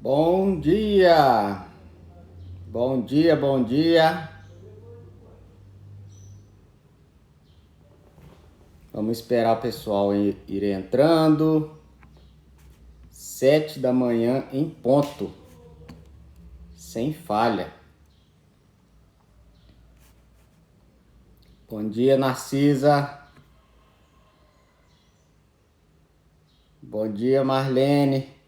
Bom dia! Bom dia, bom dia! Vamos esperar o pessoal ir entrando. 7 da manhã em ponto, sem falha. Bom dia, Narcisa. Bom dia, Marlene.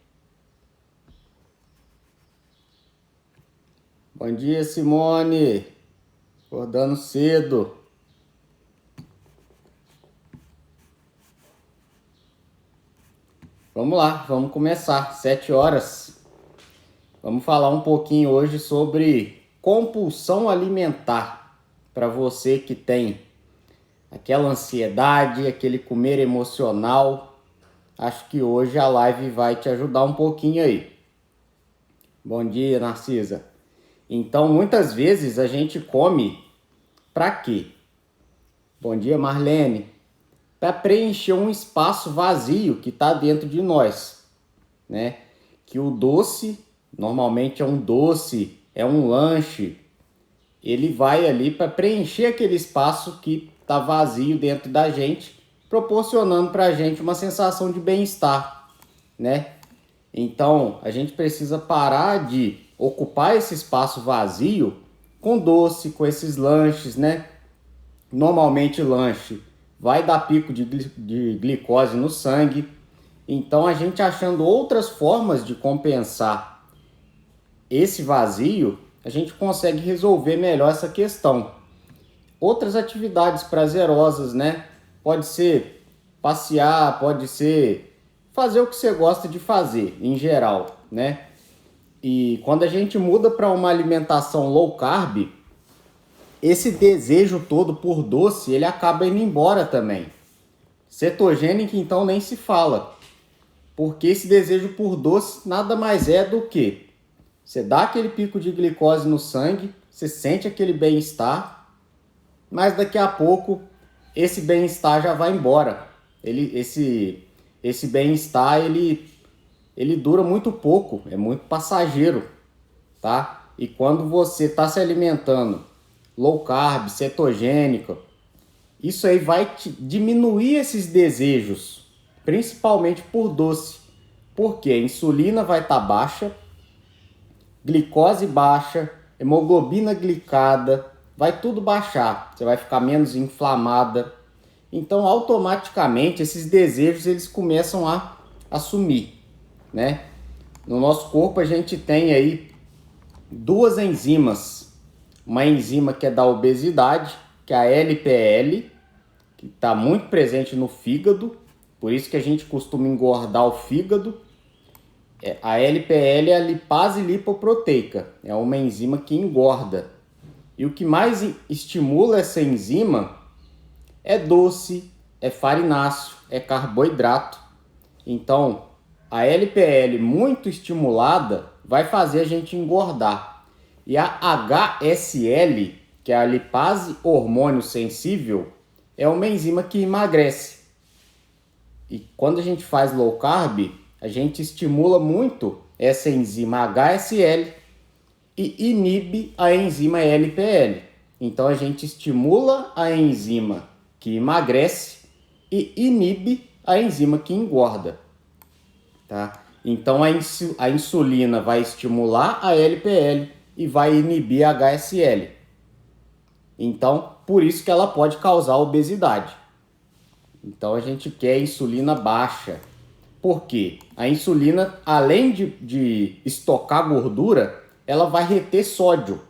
Bom dia, Simone. Acordando cedo. Vamos lá, vamos começar. 7 horas. Vamos falar um pouquinho hoje sobre compulsão alimentar. Para você que tem aquela ansiedade, aquele comer emocional. Acho que hoje a live vai te ajudar um pouquinho aí. Bom dia, Narcisa. Então, muitas vezes a gente come para quê? Bom dia, Marlene. Para preencher um espaço vazio que está dentro de nós, né? Que o doce, normalmente é um doce, é um lanche, ele vai ali para preencher aquele espaço que está vazio dentro da gente, proporcionando para a gente uma sensação de bem-estar, né? Então, a gente precisa parar de ocupar esse espaço vazio com doce, com esses lanches, né? Normalmente lanche vai dar pico de glicose no sangue. Então, a gente achando outras formas de compensar esse vazio, a gente consegue resolver melhor essa questão. Outras atividades prazerosas, né? Pode ser passear, pode ser fazer o que você gosta de fazer, em geral, né? E quando a gente muda para uma alimentação low carb, esse desejo todo por doce, ele acaba indo embora também. Cetogênica, então, nem se fala. Porque esse desejo por doce nada mais é do que você dá aquele pico de glicose no sangue, você sente aquele bem-estar, mas daqui a pouco esse bem-estar já vai embora. Esse bem-estar ele dura muito pouco, é muito passageiro, tá? E quando você está se alimentando low carb, cetogênico, isso aí vai diminuir esses desejos, principalmente por doce, porque a insulina vai estar baixa, glicose baixa, hemoglobina glicada, vai tudo baixar, você vai ficar menos inflamada. Então, automaticamente, esses desejos eles começam a sumir, né? No nosso corpo, a gente tem aí duas enzimas. Uma enzima que é da obesidade, que é a LPL, que está muito presente no fígado, por isso que a gente costuma engordar o fígado. A LPL é a lipase lipoproteica, é uma enzima que engorda. E o que mais estimula essa enzima é doce, é farináceo, é carboidrato. Então, a LPL muito estimulada vai fazer a gente engordar. E a HSL, que é a lipase hormônio sensível, é uma enzima que emagrece. E quando a gente faz low carb, a gente estimula muito essa enzima HSL e inibe a enzima LPL. Então a gente estimula a enzima que emagrece e inibe a enzima que engorda, tá? Então a insulina vai estimular a LPL e vai inibir a HSL. Então, por isso que ela pode causar obesidade. Então a gente quer insulina baixa. Por quê? A insulina, além de estocar gordura, ela vai reter sódio.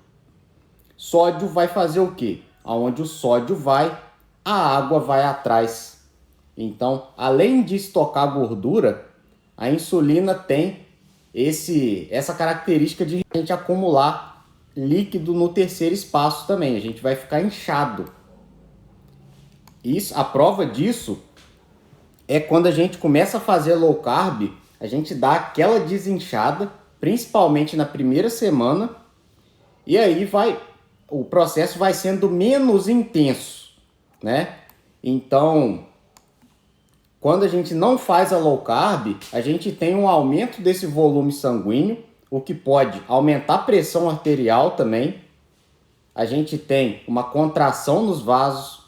Sódio vai fazer o quê? Aonde o sódio vai, a água vai atrás. Então, além de estocar gordura, a insulina tem essa característica de a gente acumular líquido no terceiro espaço também. A gente vai ficar inchado. A prova disso é quando a gente começa a fazer low carb, a gente dá aquela desinchada, principalmente na primeira semana, e aí o processo vai sendo menos intenso, né? Então, quando a gente não faz a low carb, a gente tem um aumento desse volume sanguíneo, o que pode aumentar a pressão arterial também. A gente tem uma contração nos vasos,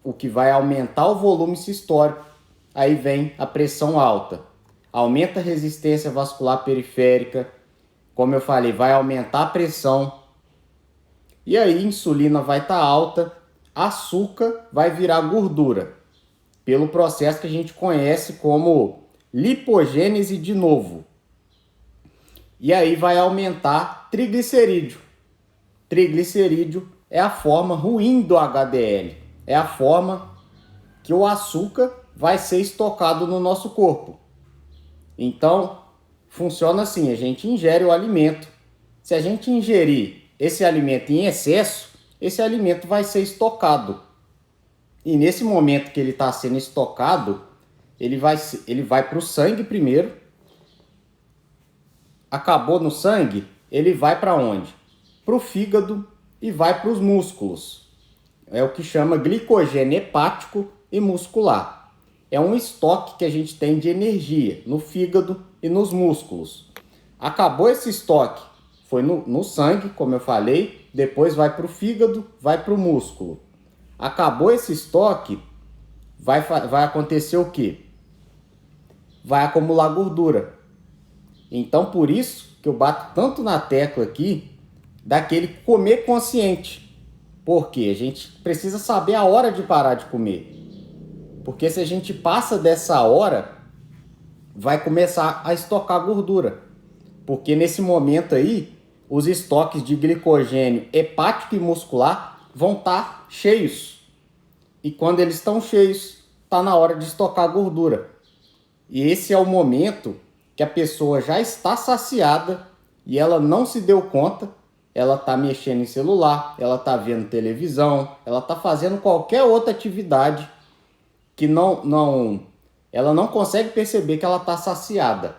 o que vai aumentar o volume sistólico. Aí vem a pressão alta. Aumenta a resistência vascular periférica. Como eu falei, vai aumentar a pressão. E aí a insulina vai estar alta, açúcar vai virar gordura, pelo processo que a gente conhece como lipogênese de novo. E aí vai aumentar triglicerídeo. Triglicerídeo é a forma ruim do HDL. É a forma que o açúcar vai ser estocado no nosso corpo. Então, funciona assim, a gente ingere o alimento. Se a gente ingerir esse alimento em excesso, esse alimento vai ser estocado. E nesse momento que ele está sendo estocado, ele vai para o sangue primeiro. Acabou no sangue, ele vai para onde? Para o fígado e vai para os músculos. É o que chama glicogênio hepático e muscular. É um estoque que a gente tem de energia no fígado e nos músculos. Acabou esse estoque, foi no sangue, como eu falei, depois vai para o fígado, vai para o músculo. Acabou esse estoque, vai acontecer o quê? Vai acumular gordura. Então, por isso que eu bato tanto na tecla aqui daquele comer consciente. Porque a gente precisa saber a hora de parar de comer. Porque se a gente passa dessa hora, vai começar a estocar gordura. Porque nesse momento aí, os estoques de glicogênio hepático e muscular vão estar cheios. E quando eles estão cheios, está na hora de estocar gordura. E esse é o momento que a pessoa já está saciada e ela não se deu conta. Ela está mexendo em celular, ela está vendo televisão, ela está fazendo qualquer outra atividade que ela não consegue perceber que ela está saciada.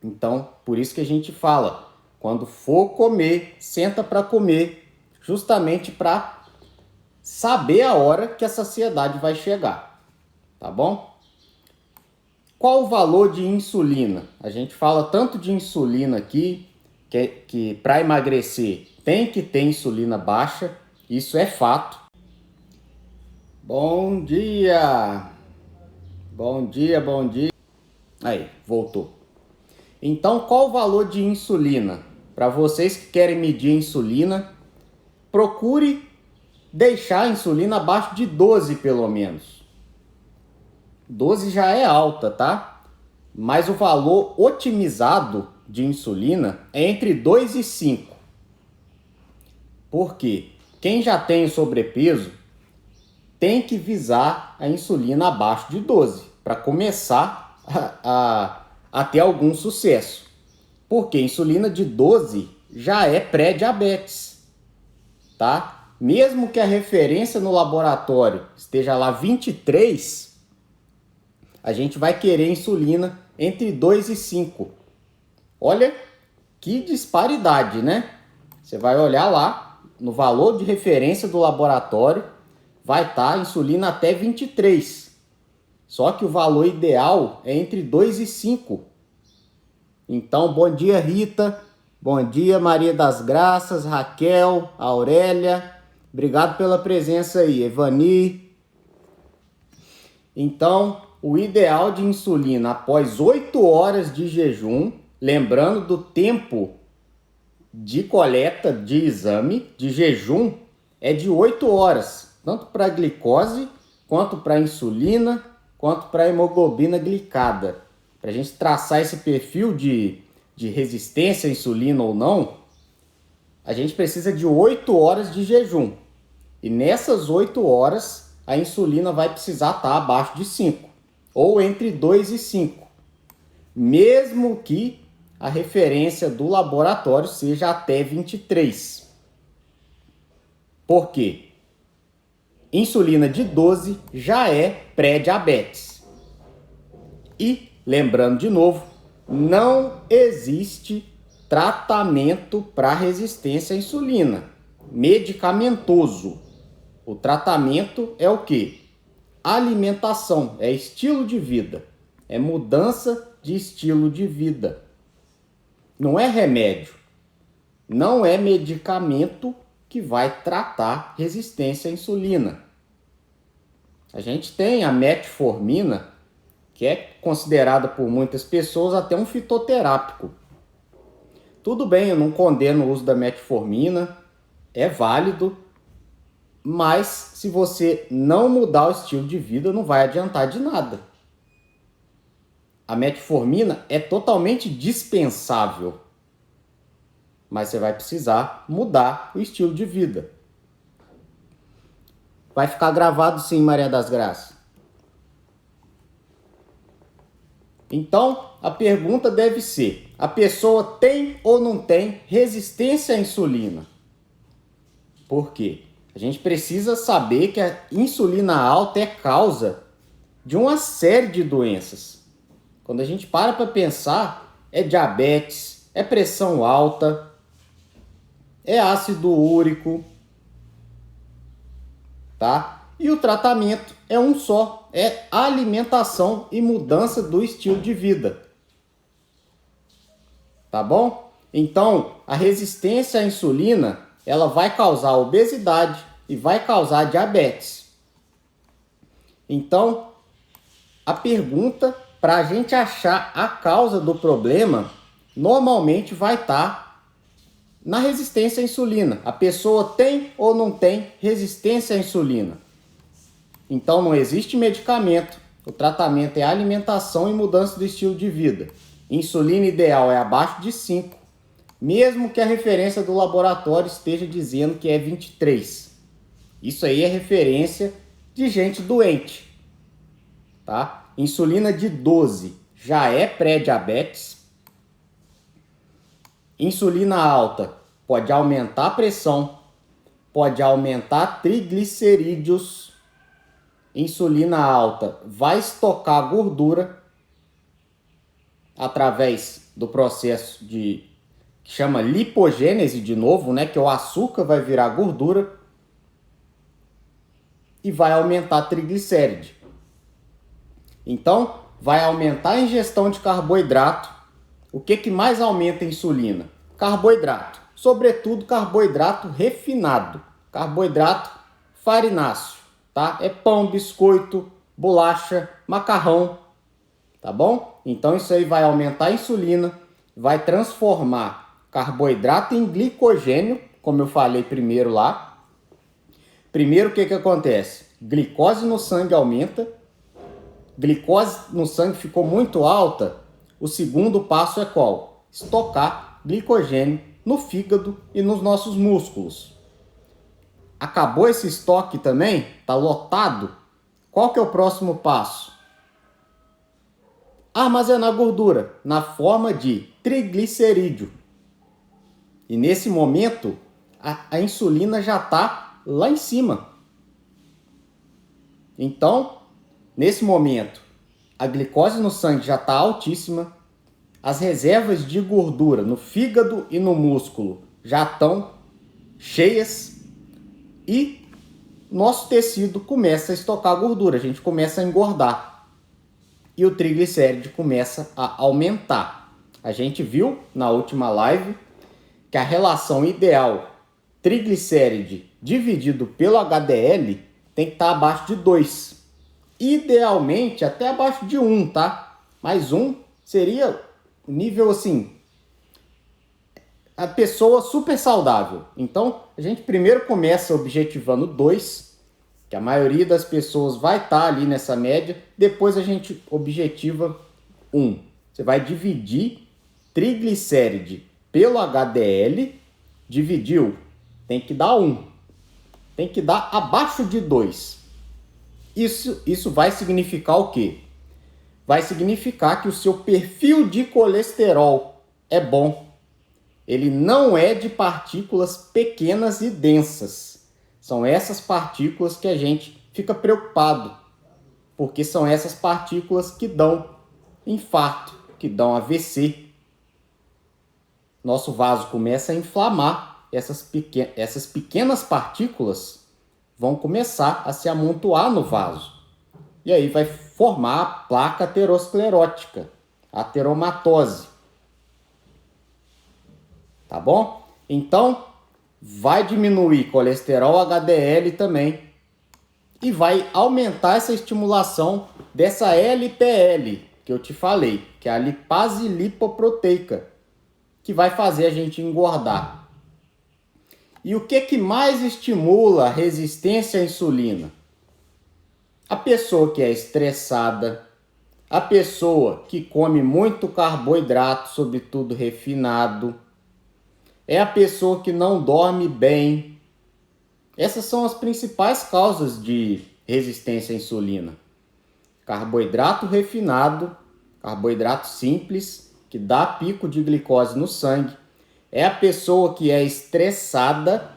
Então, por isso que a gente fala, quando for comer, senta para comer, justamente para saber a hora que a saciedade vai chegar, tá bom? Qual o valor de insulina? A gente fala tanto de insulina aqui, que para emagrecer tem que ter insulina baixa, isso é fato. Bom dia! Bom dia, bom dia. Aí, voltou. Então, qual o valor de insulina? Para vocês que querem medir a insulina, procure deixar a insulina abaixo de 12 pelo menos. 12 já é alta, tá? Mas o valor otimizado de insulina é entre 2 e 5. Por quê? Quem já tem sobrepeso tem que visar a insulina abaixo de 12 para começar a ter algum sucesso. Porque insulina de 12 já é pré-diabetes, tá? Mesmo que a referência no laboratório esteja lá 23, a gente vai querer insulina entre 2 e 5. Olha que disparidade, né? Você vai olhar lá no valor de referência do laboratório, vai estar insulina até 23. Só que o valor ideal é entre 2 e 5. Então, bom dia, Rita. Bom dia, Maria das Graças, Raquel, Aurélia. Obrigado pela presença aí, Evani. Então, o ideal de insulina após 8 horas de jejum, lembrando do tempo de coleta de exame de jejum, é de 8 horas, tanto para a glicose, quanto para a insulina, quanto para a hemoglobina glicada. Para a gente traçar esse perfil de resistência à insulina ou não, a gente precisa de 8 horas de jejum. E nessas 8 horas, a insulina vai precisar estar abaixo de 5, ou entre 2 e 5. Mesmo que a referência do laboratório seja até 23. Por quê? Insulina de 12 já é pré-diabetes. E, lembrando de novo, não existe tratamento para resistência à insulina, medicamentoso. O tratamento é o quê? Alimentação, é estilo de vida, é mudança de estilo de vida. não é remédio, não é medicamento que vai tratar resistência à insulina. A gente tem a metformina, que é considerada por muitas pessoas até um fitoterápico. Tudo bem, eu não condeno o uso da metformina, é válido, mas se você não mudar o estilo de vida, não vai adiantar de nada. A metformina é totalmente dispensável, mas você vai precisar mudar o estilo de vida. Vai ficar gravado sim, Maria das Graças. Então, a pergunta deve ser: a pessoa tem ou não tem resistência à insulina? Por quê? A gente precisa saber que a insulina alta é causa de uma série de doenças. Quando a gente para pensar, é diabetes, é pressão alta, é ácido úrico, tá? E o tratamento é um só, é alimentação e mudança do estilo de vida. Tá bom? Então, a resistência à insulina, ela vai causar obesidade e vai causar diabetes. Então, a pergunta para a gente achar a causa do problema, normalmente vai estar na resistência à insulina. A pessoa tem ou não tem resistência à insulina? Então não existe medicamento. O tratamento é alimentação e mudança do estilo de vida. Insulina ideal é abaixo de 5, mesmo que a referência do laboratório esteja dizendo que é 23. Isso aí é referência de gente doente, tá? Insulina de 12 já é pré-diabetes. Insulina alta pode aumentar a pressão, pode aumentar triglicerídeos. Insulina alta vai estocar gordura através do processo que chama lipogênese de novo, né? Que o açúcar vai virar gordura e vai aumentar triglicéride. Então, vai aumentar a ingestão de carboidrato. O que mais aumenta a insulina? Carboidrato, sobretudo carboidrato refinado, carboidrato farináceo, tá? É pão, biscoito, bolacha, macarrão, tá bom? Então isso aí vai aumentar a insulina, vai transformar carboidrato em glicogênio, como eu falei primeiro lá. Primeiro, o que acontece? Glicose no sangue aumenta. Glicose no sangue ficou muito alta. O segundo passo é qual? Estocar glicogênio no fígado e nos nossos músculos. Acabou esse estoque também? Está lotado? Qual que é o próximo passo? Armazenar gordura na forma de triglicerídeo. E nesse momento, a insulina já está lá em cima. Então, nesse momento, a glicose no sangue já está altíssima, as reservas de gordura no fígado e no músculo já estão cheias e nosso tecido começa a estocar gordura, a gente começa a engordar e o triglicéride começa a aumentar. A gente viu na última live que a relação ideal triglicéride dividido pelo HDL tem que estar abaixo de 2. Idealmente até abaixo de 1, tá? Mas 1 seria nível assim, a pessoa super saudável. Então a gente primeiro começa objetivando 2, que a maioria das pessoas vai estar ali nessa média. Depois a gente objetiva 1. Você vai dividir triglicéride pelo HDL, dividiu, tem que dar 1. Tem que dar abaixo de 2. Isso vai significar o quê? Vai significar que o seu perfil de colesterol é bom. Ele não é de partículas pequenas e densas. São essas partículas que a gente fica preocupado, porque são essas partículas que dão infarto, que dão AVC. Nosso vaso começa a inflamar, essas pequenas partículas vão começar a se amontoar no vaso. E aí vai formar a placa aterosclerótica, a ateromatose. tá bom? Então, vai diminuir colesterol HDL também e vai aumentar essa estimulação dessa LPL que eu te falei, que é a lipase lipoproteica, que vai fazer a gente engordar. E o que mais estimula a resistência à insulina? A pessoa que é estressada, a pessoa que come muito carboidrato, sobretudo refinado, é a pessoa que não dorme bem. Essas são as principais causas de resistência à insulina. Carboidrato refinado, carboidrato simples, que dá pico de glicose no sangue. É a pessoa que é estressada,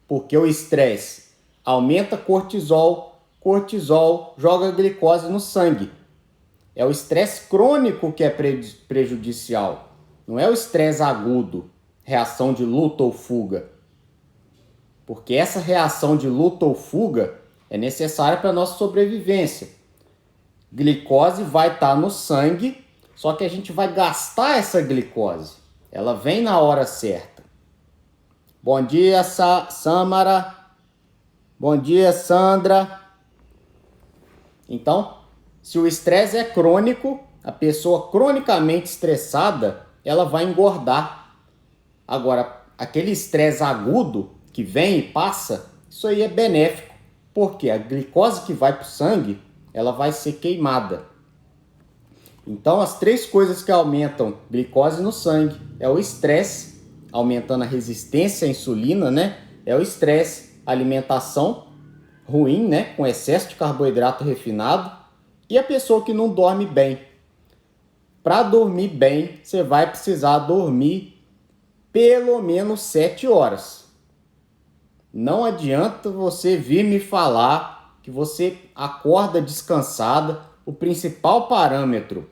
porque o estresse aumenta cortisol, cortisol joga glicose no sangue. É o estresse crônico que é prejudicial, não é o estresse agudo, reação de luta ou fuga. Porque essa reação de luta ou fuga é necessária para a nossa sobrevivência. Glicose vai estar no sangue, só que a gente vai gastar essa glicose. Ela vem na hora certa. Bom dia, Samara. Bom dia, Sandra. Então, se o estresse é crônico, a pessoa cronicamente estressada, ela vai engordar. Agora, aquele estresse agudo que vem e passa, isso aí é benéfico, porque a glicose que vai para o sangue, ela vai ser queimada. Então, as 3 coisas que aumentam glicose no sangue é o estresse, aumentando a resistência à insulina, né? É o estresse, alimentação ruim, né? Com excesso de carboidrato refinado, e a pessoa que não dorme bem. Para dormir bem, você vai precisar dormir pelo menos 7 horas. Não adianta você vir me falar que você acorda descansada. O principal parâmetro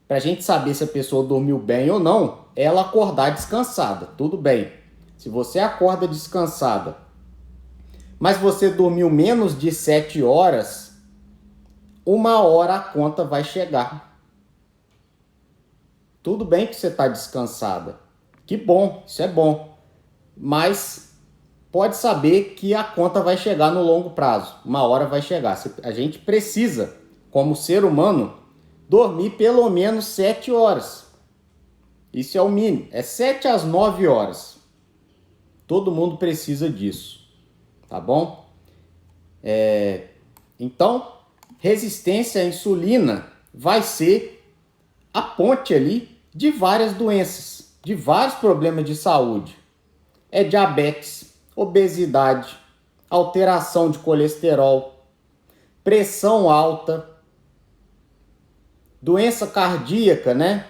para a gente saber se a pessoa dormiu bem ou não é ela acordar descansada. Tudo bem. Se você acorda descansada, mas você dormiu menos de 7 horas, 1 hora a conta vai chegar. Tudo bem que você está descansada. Que bom, isso é bom. Mas pode saber que a conta vai chegar no longo prazo. 1 hora vai chegar. A gente precisa, como ser humano, dormir pelo menos 7 horas. Isso é o mínimo. É 7 às 9 horas. Todo mundo precisa disso. Tá bom? Então, resistência à insulina vai ser a ponte ali de várias doenças, de vários problemas de saúde. É diabetes, obesidade, alteração de colesterol, pressão alta, doença cardíaca, né?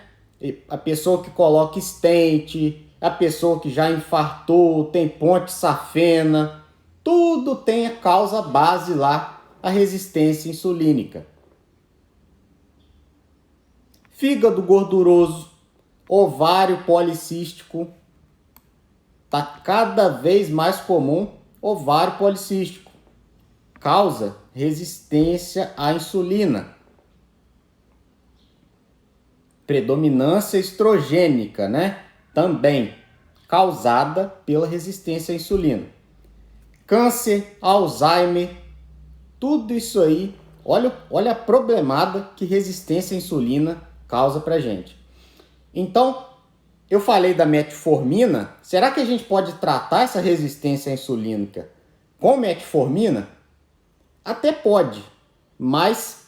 A pessoa que coloca stent, a pessoa que já infartou, tem ponte safena, tudo tem a causa base lá, a resistência insulínica. Fígado gorduroso, ovário policístico, está cada vez mais comum ovário policístico. Causa resistência à insulina. Predominância estrogênica, né? Também causada pela resistência à insulina. Câncer, Alzheimer, tudo isso aí, olha a problemada que resistência à insulina causa pra gente. Então, eu falei da metformina, será que a gente pode tratar essa resistência insulínica com metformina? Até pode, mas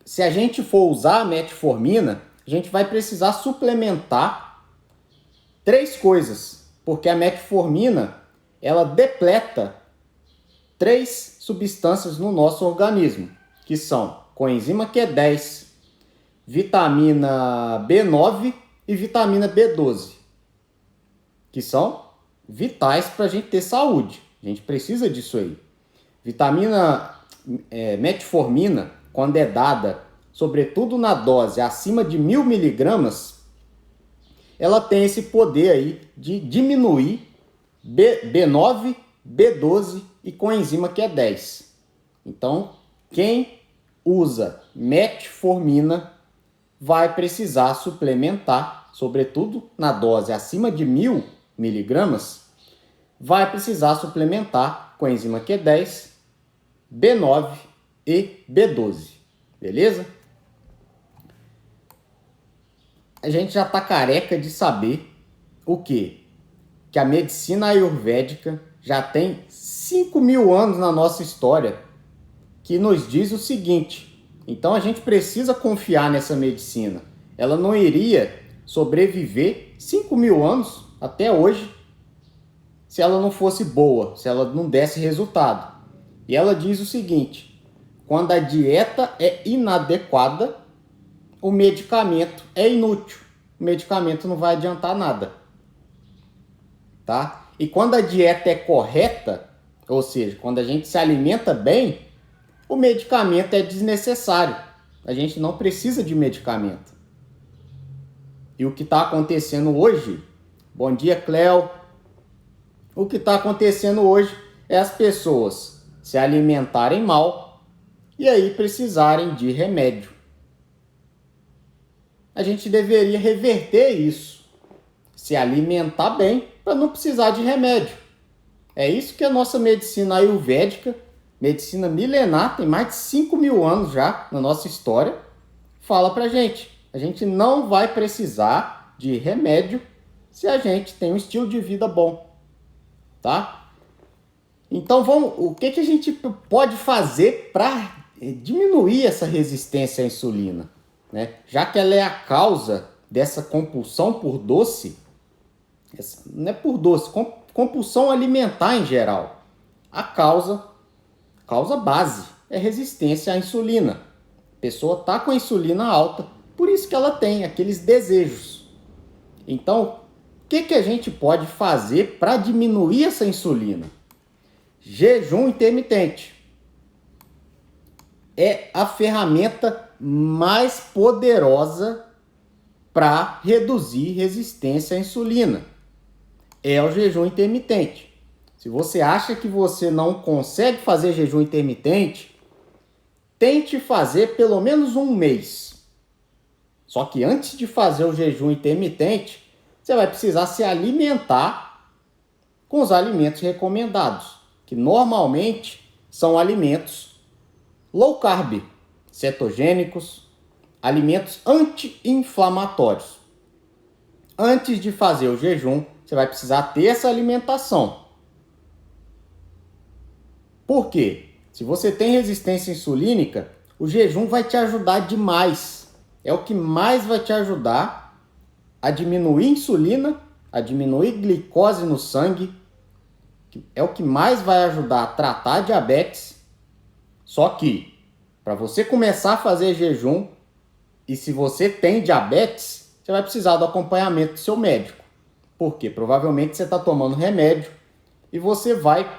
se a gente for usar a metformina, a gente vai precisar suplementar 3 coisas, porque a metformina, ela depleta 3 substâncias no nosso organismo, que são coenzima Q10, vitamina B9 e vitamina B12, que são vitais para a gente ter saúde. A gente precisa disso aí. Metformina, quando é dada, sobretudo na dose acima de 1000 miligramas, ela tem esse poder aí de diminuir B9, B12 e coenzima Q10. Então, quem usa metformina vai precisar suplementar, sobretudo na dose acima de 1.000 miligramas, vai precisar suplementar com enzima Q10, B9 e B12, beleza? A gente já está careca de saber o quê? Que a medicina ayurvédica já tem 5.000 anos na nossa história, que nos diz o seguinte: então a gente precisa confiar nessa medicina. Ela não iria sobreviver 5.000 anos até hoje se ela não fosse boa, se ela não desse resultado. E ela diz o seguinte: quando a dieta é inadequada, o medicamento é inútil. O medicamento não vai adiantar nada. Tá? E quando a dieta é correta, ou seja, quando a gente se alimenta bem, o medicamento é desnecessário. A gente não precisa de medicamento. E o que está acontecendo hoje, bom dia, Cléo. O que está acontecendo hoje é as pessoas se alimentarem mal e aí precisarem de remédio. A gente deveria reverter isso, se alimentar bem para não precisar de remédio. É isso que a nossa medicina ayurvédica, medicina milenar, tem mais de 5.000 anos já na nossa história, fala pra gente. A gente não vai precisar de remédio se a gente tem um estilo de vida bom, tá? Então o que a gente pode fazer para diminuir essa resistência à insulina, né? Já que ela é a causa dessa compulsão por doce, não é por doce, compulsão alimentar em geral. A causa base é resistência à insulina. A pessoa está com a insulina alta, por isso que ela tem aqueles desejos. Então, o que a gente pode fazer para diminuir essa insulina? Jejum intermitente é a ferramenta mais poderosa para reduzir resistência à insulina. É o jejum intermitente. Se você acha que você não consegue fazer jejum intermitente, tente fazer pelo menos um mês. Só que antes de fazer o jejum intermitente, você vai precisar se alimentar com os alimentos recomendados, que normalmente são alimentos low carb, cetogênicos, alimentos anti-inflamatórios. Antes de fazer o jejum, você vai precisar ter essa alimentação. Por quê? Se você tem resistência insulínica, o jejum vai te ajudar demais. É o que mais vai te ajudar a diminuir a insulina, a diminuir glicose no sangue. É o que mais vai ajudar a tratar a diabetes. Só que, para você começar a fazer jejum, e se você tem diabetes, você vai precisar do acompanhamento do seu médico. Porque provavelmente você está tomando remédio e você vai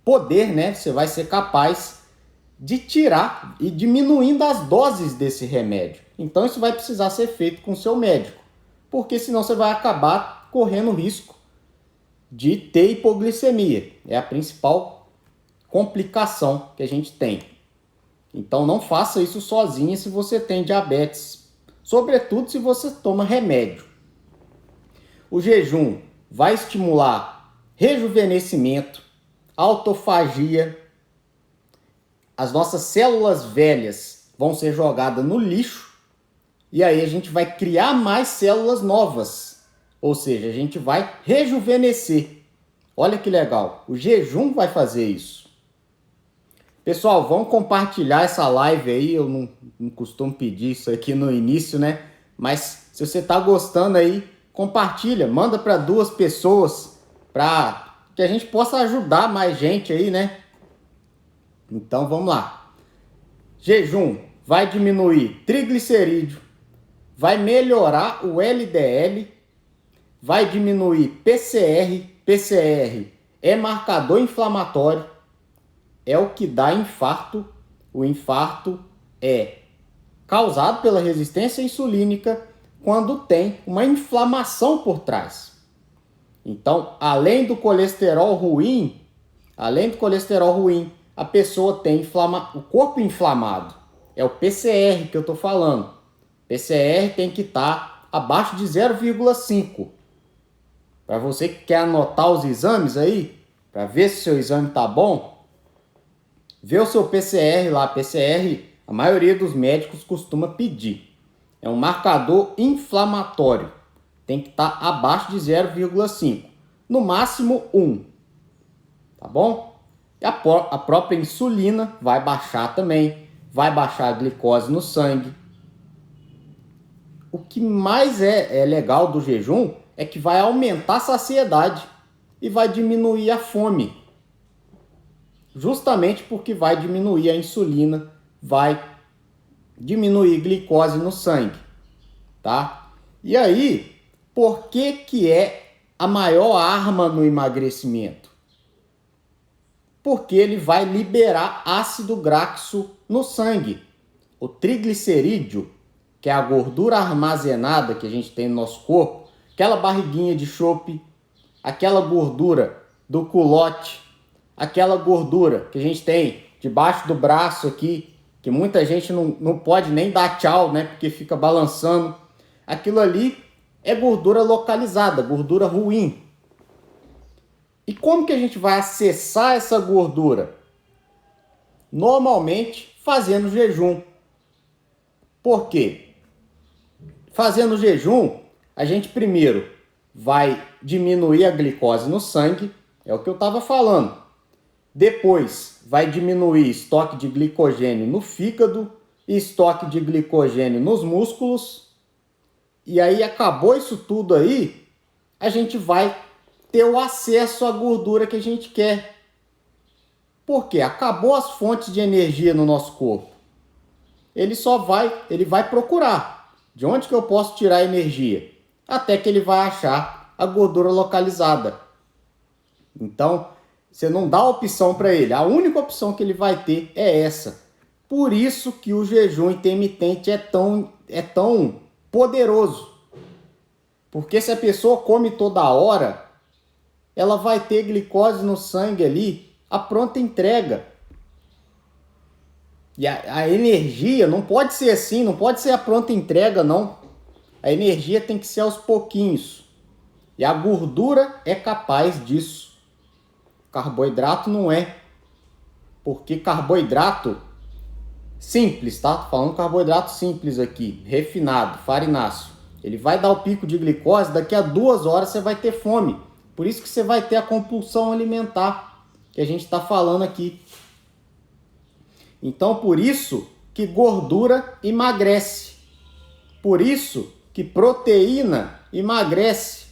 poder, né? Você vai ser capaz de tirar e diminuindo as doses desse remédio. Então isso vai precisar ser feito com o seu médico. Porque senão você vai acabar correndo risco de ter hipoglicemia. É a principal complicação que a gente tem. Então não faça isso sozinho se você tem diabetes. Sobretudo se você toma remédio. O jejum vai estimular rejuvenescimento, autofagia. As nossas células velhas vão ser jogadas no lixo e aí a gente vai criar mais células novas. Ou seja, a gente vai rejuvenescer. Olha que legal, o jejum vai fazer isso. Pessoal, vamos compartilhar essa live aí. Eu não costumo pedir isso aqui no início, né? Mas se você está gostando aí, compartilha, manda para 2 pessoas para que a gente possa ajudar mais gente aí, né? Então vamos lá. Jejum vai diminuir triglicerídeo, vai melhorar o LDL, vai diminuir PCR. PCR é marcador inflamatório, é o que dá infarto. O infarto é causado pela resistência insulínica quando tem uma inflamação por trás. Então, além do colesterol ruim, a pessoa tem o corpo inflamado. É o PCR que eu estou falando. PCR tem que estar abaixo de 0,5. Para você que quer anotar os exames aí, para ver se o seu exame tá bom, vê o seu PCR lá. PCR, a maioria dos médicos costuma pedir. É um marcador inflamatório. Tem que estar abaixo de 0,5. No máximo 1. Tá bom? E a própria insulina vai baixar também. Vai baixar a glicose no sangue. O que mais é legal do jejum é que vai aumentar a saciedade e vai diminuir a fome. Justamente porque vai diminuir a insulina, vai diminuir a glicose no sangue, tá? E aí, por que é a maior arma no emagrecimento? Porque ele vai liberar ácido graxo no sangue. O triglicerídeo, que é a gordura armazenada que a gente tem no nosso corpo, aquela barriguinha de chope, aquela gordura do culote, aquela gordura que a gente tem debaixo do braço aqui, que muita gente não pode nem dar tchau, né? Porque fica balançando. Aquilo ali é gordura localizada, gordura ruim. E como que a gente vai acessar essa gordura? Normalmente fazendo jejum. Por quê? Fazendo jejum, a gente primeiro vai diminuir a glicose no sangue, é o que eu estava falando. Depois vai diminuir estoque de glicogênio no fígado e estoque de glicogênio nos músculos. E aí acabou isso tudo aí, a gente vai ter o acesso à gordura que a gente quer. Por quê? Acabou as fontes de energia no nosso corpo. Ele vai procurar. De onde que eu posso tirar energia? Até que ele vai achar a gordura localizada. Então, você não dá opção para ele. A única opção que ele vai ter é essa. Por isso que o jejum intermitente é tão poderoso. Porque se a pessoa come toda hora, ela vai ter glicose no sangue ali, a pronta entrega. E a energia não pode ser assim, não pode ser a pronta entrega, não. A energia tem que ser aos pouquinhos. E a gordura é capaz disso. Carboidrato não é. Porque carboidrato simples, tá? Tô falando carboidrato simples aqui, refinado, farináceo. Ele vai dar o pico de glicose, daqui a 2 horas você vai ter fome. Por isso que você vai ter a compulsão alimentar, que a gente está falando aqui. Então, por isso que gordura emagrece. Por isso que proteína emagrece.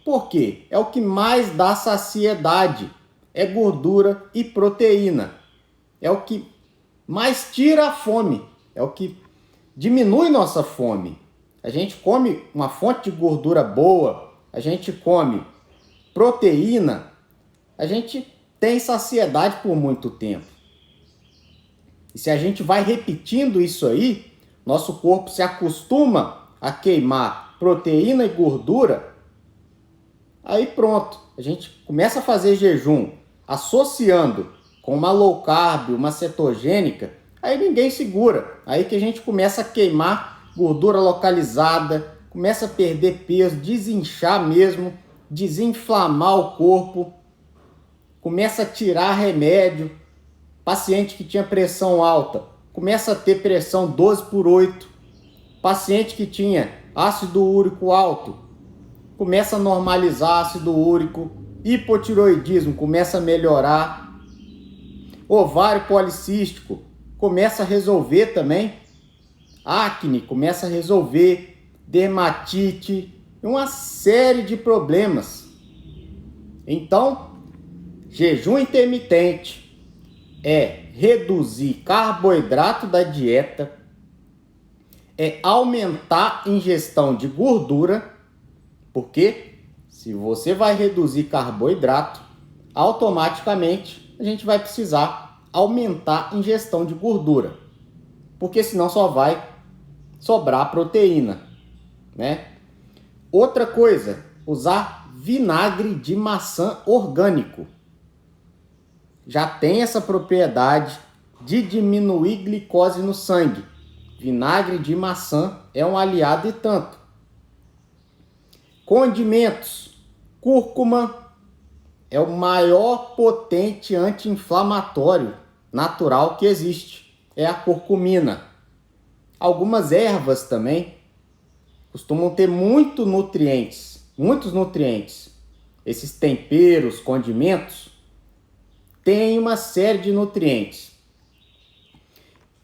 Por quê? É o que mais dá saciedade. É gordura e proteína. É o que mais tira a fome. É o que diminui nossa fome. A gente come uma fonte de gordura boa, a gente come proteína, a gente tem saciedade por muito tempo. E se a gente vai repetindo isso aí, nosso corpo se acostuma a queimar proteína e gordura, aí pronto, a gente começa a fazer jejum, associando com uma low carb, uma cetogênica, aí ninguém segura. Aí que a gente começa a queimar gordura localizada, começa a perder peso, desinchar mesmo, desinflamar o corpo, começa a tirar remédio. Paciente que tinha pressão alta, começa a ter pressão 12/8. Paciente que tinha ácido úrico alto, começa a normalizar ácido úrico. Hipotiroidismo começa a melhorar. Ovário policístico começa a resolver também. Acne começa a resolver. Dermatite, uma série de problemas. Então, jejum intermitente é reduzir carboidrato da dieta, é aumentar a ingestão de gordura, porque se você vai reduzir carboidrato, automaticamente a gente vai precisar aumentar a ingestão de gordura, porque senão só vai sobrar proteína, né? Outra coisa, usar vinagre de maçã orgânico. Já tem essa propriedade de diminuir glicose no sangue. Vinagre de maçã é um aliado e tanto. Condimentos. Cúrcuma é o maior potente anti-inflamatório natural que existe. É a curcumina. Algumas ervas também costumam ter muitos nutrientes. Esses temperos, condimentos, têm uma série de nutrientes.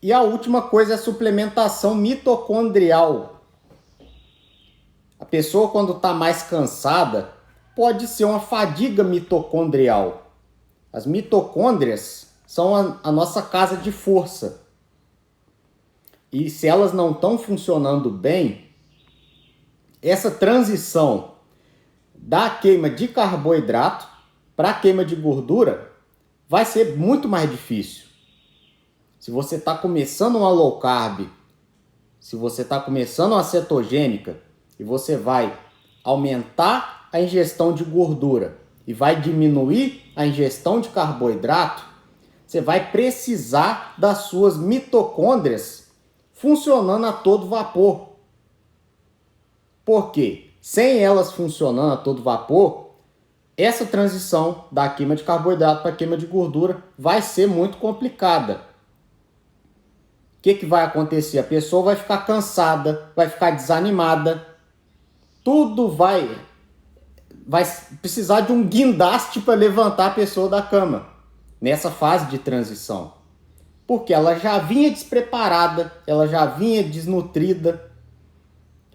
E a última coisa é a suplementação mitocondrial. A pessoa, quando está mais cansada, pode ser uma fadiga mitocondrial. As mitocôndrias são a nossa casa de força. E se elas não estão funcionando bem, essa transição da queima de carboidrato para a queima de gordura vai ser muito mais difícil. Se você está começando uma low carb, se você está começando uma cetogênica e você vai aumentar a ingestão de gordura e vai diminuir a ingestão de carboidrato, você vai precisar das suas mitocôndrias funcionando a todo vapor. Por quê? Sem elas funcionando a todo vapor, essa transição da queima de carboidrato para a queima de gordura vai ser muito complicada. O que vai acontecer? A pessoa vai ficar cansada, vai ficar desanimada, tudo vai precisar de um guindaste para levantar a pessoa da cama nessa fase de transição. Porque ela já vinha despreparada, ela já vinha desnutrida.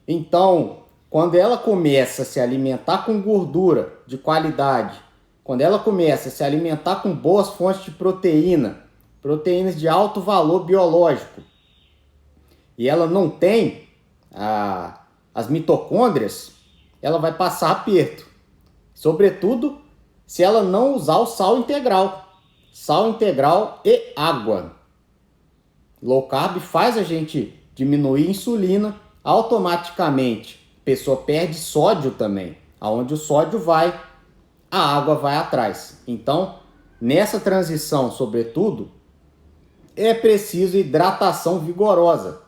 Então, quando ela começa a se alimentar com gordura de qualidade, quando ela começa a se alimentar com boas fontes de proteínas de alto valor biológico, e ela não tem as mitocôndrias, ela vai passar aperto. Sobretudo se ela não usar o sal integral. Sal integral e água. Low carb faz a gente diminuir a insulina, automaticamente a pessoa perde sódio também. Aonde o sódio vai, a água vai atrás. Então, nessa transição, sobretudo, é preciso hidratação vigorosa.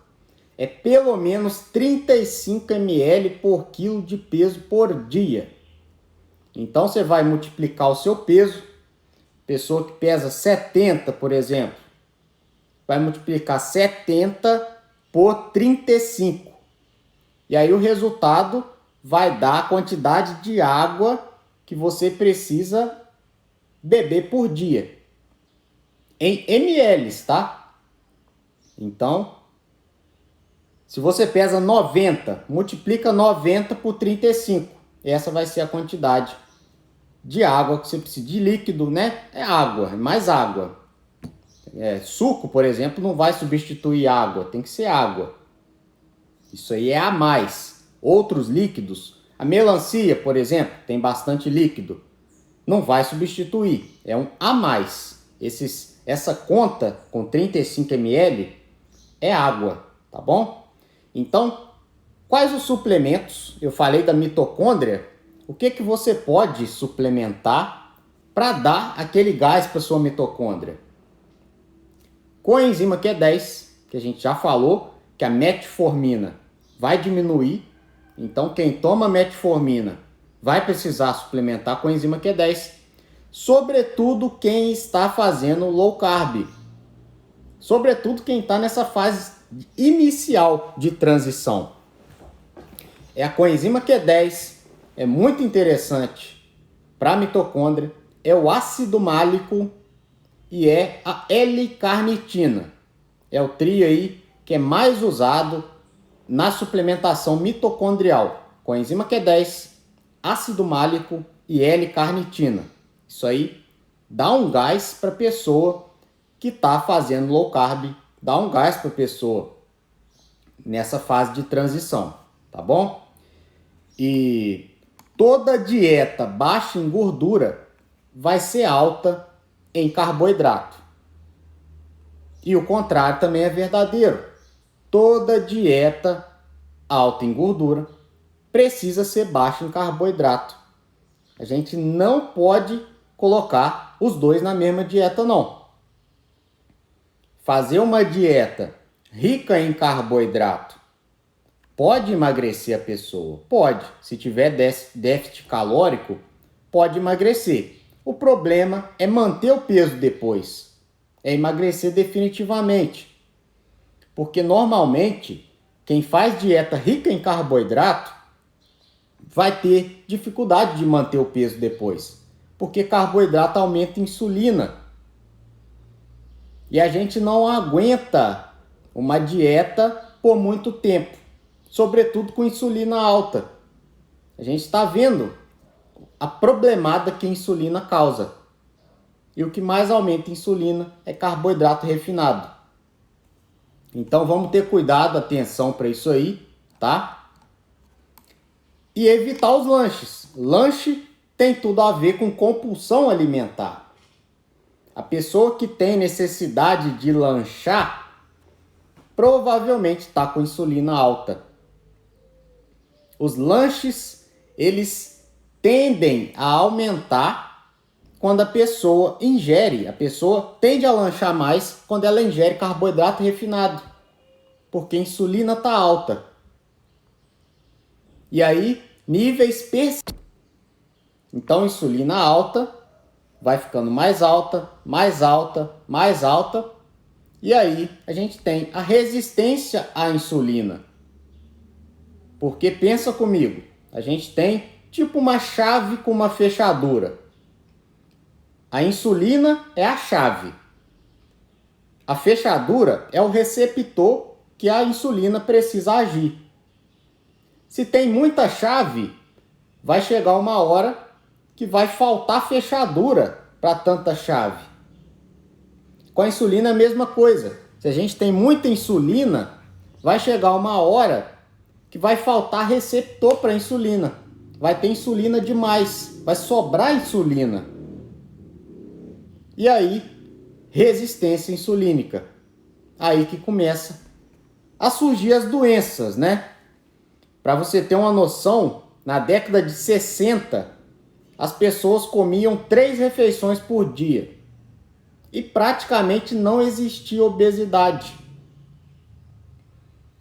É pelo menos 35 ml por quilo de peso por dia. Então você vai multiplicar o seu peso. Pessoa que pesa 70, por exemplo, vai multiplicar 70 por 35. E aí o resultado vai dar a quantidade de água que você precisa beber por dia. Em ml, tá? Então, se você pesa 90, multiplica 90 por 35. Essa vai ser a quantidade de água que você precisa. De líquido, né? É água, é mais água. Suco, por exemplo, não vai substituir água, tem que ser água. Isso aí é a mais. Outros líquidos, a melancia, por exemplo, tem bastante líquido, não vai substituir, é um a mais. Essa conta com 35 ml é água, tá bom? Então, quais os suplementos? Eu falei da mitocôndria. O que você pode suplementar para dar aquele gás para sua mitocôndria? Coenzima Q10, que a gente já falou, que a metformina vai diminuir. Então, quem toma metformina vai precisar suplementar coenzima Q10. Sobretudo quem está fazendo low carb. Sobretudo quem está nessa fase inicial de transição. A coenzima Q10 é muito interessante para a mitocôndria. É o ácido málico e é a L-carnitina. É o trio aí que é mais usado na suplementação mitocondrial. Coenzima Q10, ácido málico e L-carnitina. Isso aí dá um gás para a pessoa que está fazendo low carb, dá um gás para a pessoa nessa fase de transição, tá bom? E toda dieta baixa em gordura vai ser alta em carboidrato. E o contrário também é verdadeiro. Toda dieta alta em gordura precisa ser baixa em carboidrato. A gente não pode colocar os dois na mesma dieta, não. Fazer uma dieta rica em carboidrato, pode emagrecer a pessoa? Pode. Se tiver déficit calórico, pode emagrecer. O problema é manter o peso depois. É emagrecer definitivamente. Porque normalmente, quem faz dieta rica em carboidrato vai ter dificuldade de manter o peso depois. Porque carboidrato aumenta a insulina. E a gente não aguenta uma dieta por muito tempo. Sobretudo com insulina alta. A gente está vendo a problemada que a insulina causa. E o que mais aumenta a insulina é carboidrato refinado. Então vamos ter cuidado, atenção para isso aí, tá? E evitar os lanches. Lanche tem tudo a ver com compulsão alimentar. A pessoa que tem necessidade de lanchar provavelmente está com insulina alta. Os lanches, eles tendem a aumentar quando a pessoa ingere. A pessoa tende a lanchar mais quando ela ingere carboidrato refinado, porque a insulina está alta. E aí, níveis persistentes. Então, insulina alta vai ficando mais alta, mais alta, mais alta. E aí, a gente tem a resistência à insulina. Porque pensa comigo, a gente tem tipo uma chave com uma fechadura. A insulina é a chave. A fechadura é o receptor que a insulina precisa agir. Se tem muita chave, vai chegar uma hora que vai faltar fechadura para tanta chave. Com a insulina é a mesma coisa. Se a gente tem muita insulina, vai chegar uma hora que vai faltar receptor para insulina. Vai ter insulina demais, vai sobrar insulina. E aí, resistência insulínica. Aí que começa a surgir as doenças, né? Para você ter uma noção, na década de 60, as pessoas comiam 3 refeições por dia. E praticamente não existia obesidade.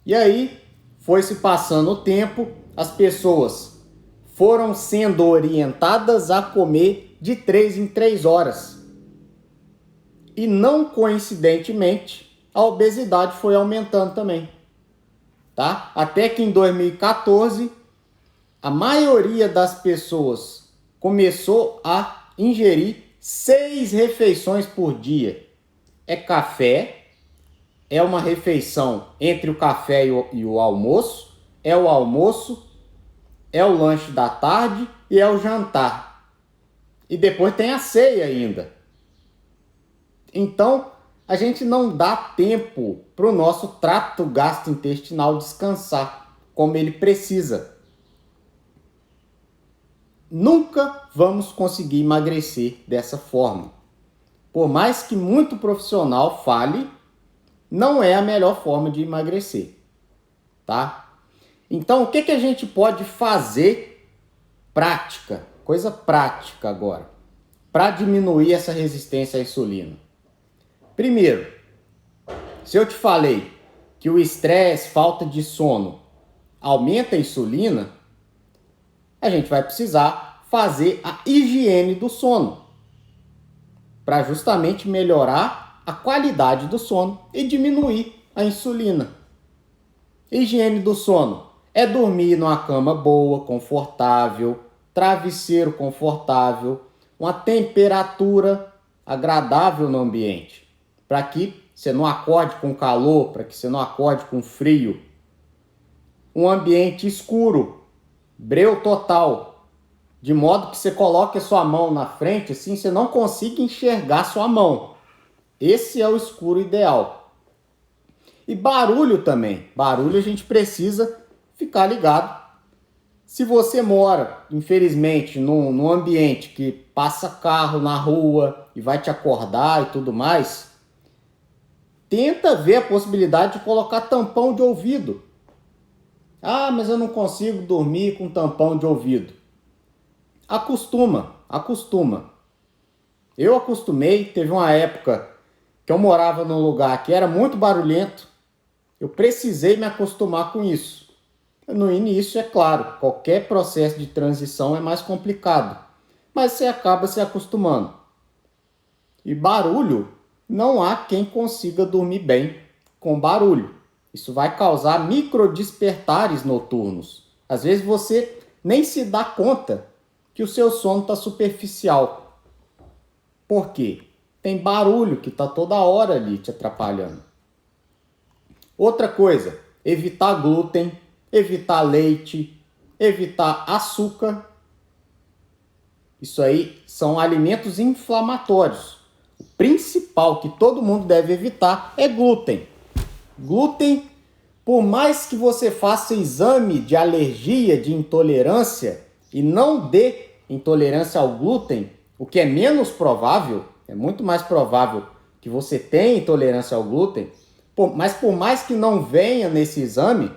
E aí, foi se passando o tempo, as pessoas foram sendo orientadas a comer de 3 em 3 horas. E não coincidentemente, a obesidade foi aumentando também. Tá? Até que em 2014, a maioria das pessoas começou a ingerir 6 refeições por dia. É café, é uma refeição entre o café e o almoço, é o almoço, é o lanche da tarde e é o jantar. E depois tem a ceia ainda. Então, a gente não dá tempo para o nosso trato gastrointestinal descansar como ele precisa. Nunca vamos conseguir emagrecer dessa forma. Por mais que muito profissional fale, não é a melhor forma de emagrecer, tá? Então, o que a gente pode fazer prática, coisa prática agora, para diminuir essa resistência à insulina? Primeiro, se eu te falei que o estresse, falta de sono, aumenta a insulina, a gente vai precisar fazer a higiene do sono, para justamente melhorar a qualidade do sono e diminuir a insulina. Higiene do sono é dormir numa cama boa, confortável, travesseiro confortável, uma temperatura agradável no ambiente, para que você não acorde com calor, para que você não acorde com frio. Um ambiente escuro, breu total, de modo que você coloque a sua mão na frente, assim você não consiga enxergar sua mão. Esse é o escuro ideal. E barulho também. Barulho a gente precisa ficar ligado. Se você mora, infelizmente, num ambiente que passa carro na rua e vai te acordar e tudo mais, tenta ver a possibilidade de colocar tampão de ouvido. Ah, mas eu não consigo dormir com tampão de ouvido. Acostuma. Eu acostumei, teve uma época que eu morava num lugar que era muito barulhento Eu precisei me acostumar com isso. No início, é claro, qualquer processo de transição é mais complicado, mas você acaba se acostumando. E barulho, não há quem consiga dormir bem com barulho. Isso vai causar microdespertares noturnos. Às vezes você nem se dá conta que o seu sono está superficial. Por quê? Tem barulho que está toda hora ali te atrapalhando. Outra coisa, evitar glúten, evitar leite, evitar açúcar. Isso aí são alimentos inflamatórios. O principal que todo mundo deve evitar é glúten. Glúten, por mais que você faça exame de alergia, de intolerância e não dê intolerância ao glúten, o que é menos provável, é muito mais provável que você tenha intolerância ao glúten, mas por mais que não venha nesse exame,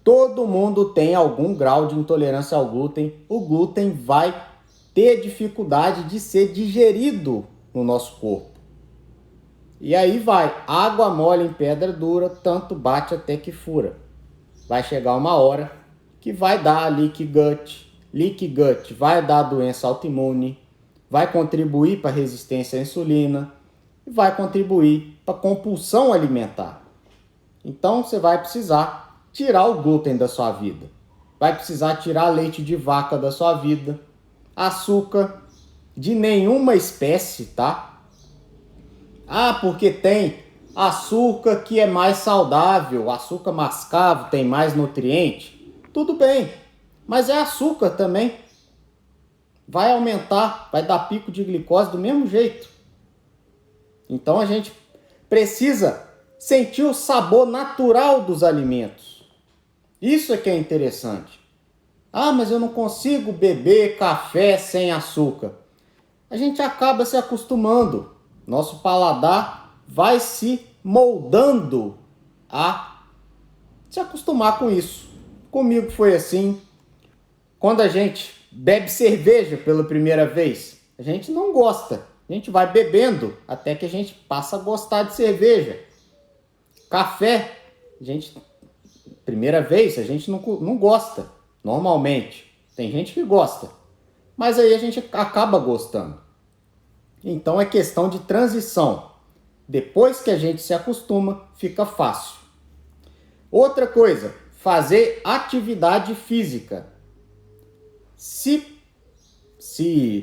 todo mundo tem algum grau de intolerância ao glúten. O glúten vai ter dificuldade de ser digerido no nosso corpo. E aí vai, água mole em pedra dura, tanto bate até que fura. Vai chegar uma hora que vai dar leaky gut. Leaky gut vai dar doença autoimune, vai contribuir para a resistência à insulina e vai contribuir para a compulsão alimentar. Então você vai precisar tirar o glúten da sua vida. Vai precisar tirar leite de vaca da sua vida. Açúcar de nenhuma espécie, tá? Ah, porque tem açúcar que é mais saudável, açúcar mascavo tem mais nutriente. Tudo bem, mas é açúcar também. Vai aumentar, vai dar pico de glicose do mesmo jeito. Então a gente precisa sentir o sabor natural dos alimentos. Isso é que é interessante. Ah, mas eu não consigo beber café sem açúcar. A gente acaba se acostumando. Nosso paladar vai se moldando a se acostumar com isso. Comigo foi assim. Quando a gente bebe cerveja pela primeira vez, a gente não gosta. A gente vai bebendo até que a gente passa a gostar de cerveja. Café, primeira vez, a gente não gosta, normalmente. Tem gente que gosta, mas aí a gente acaba gostando. Então é questão de transição. Depois que a gente se acostuma, fica fácil. Outra coisa, fazer atividade física. Se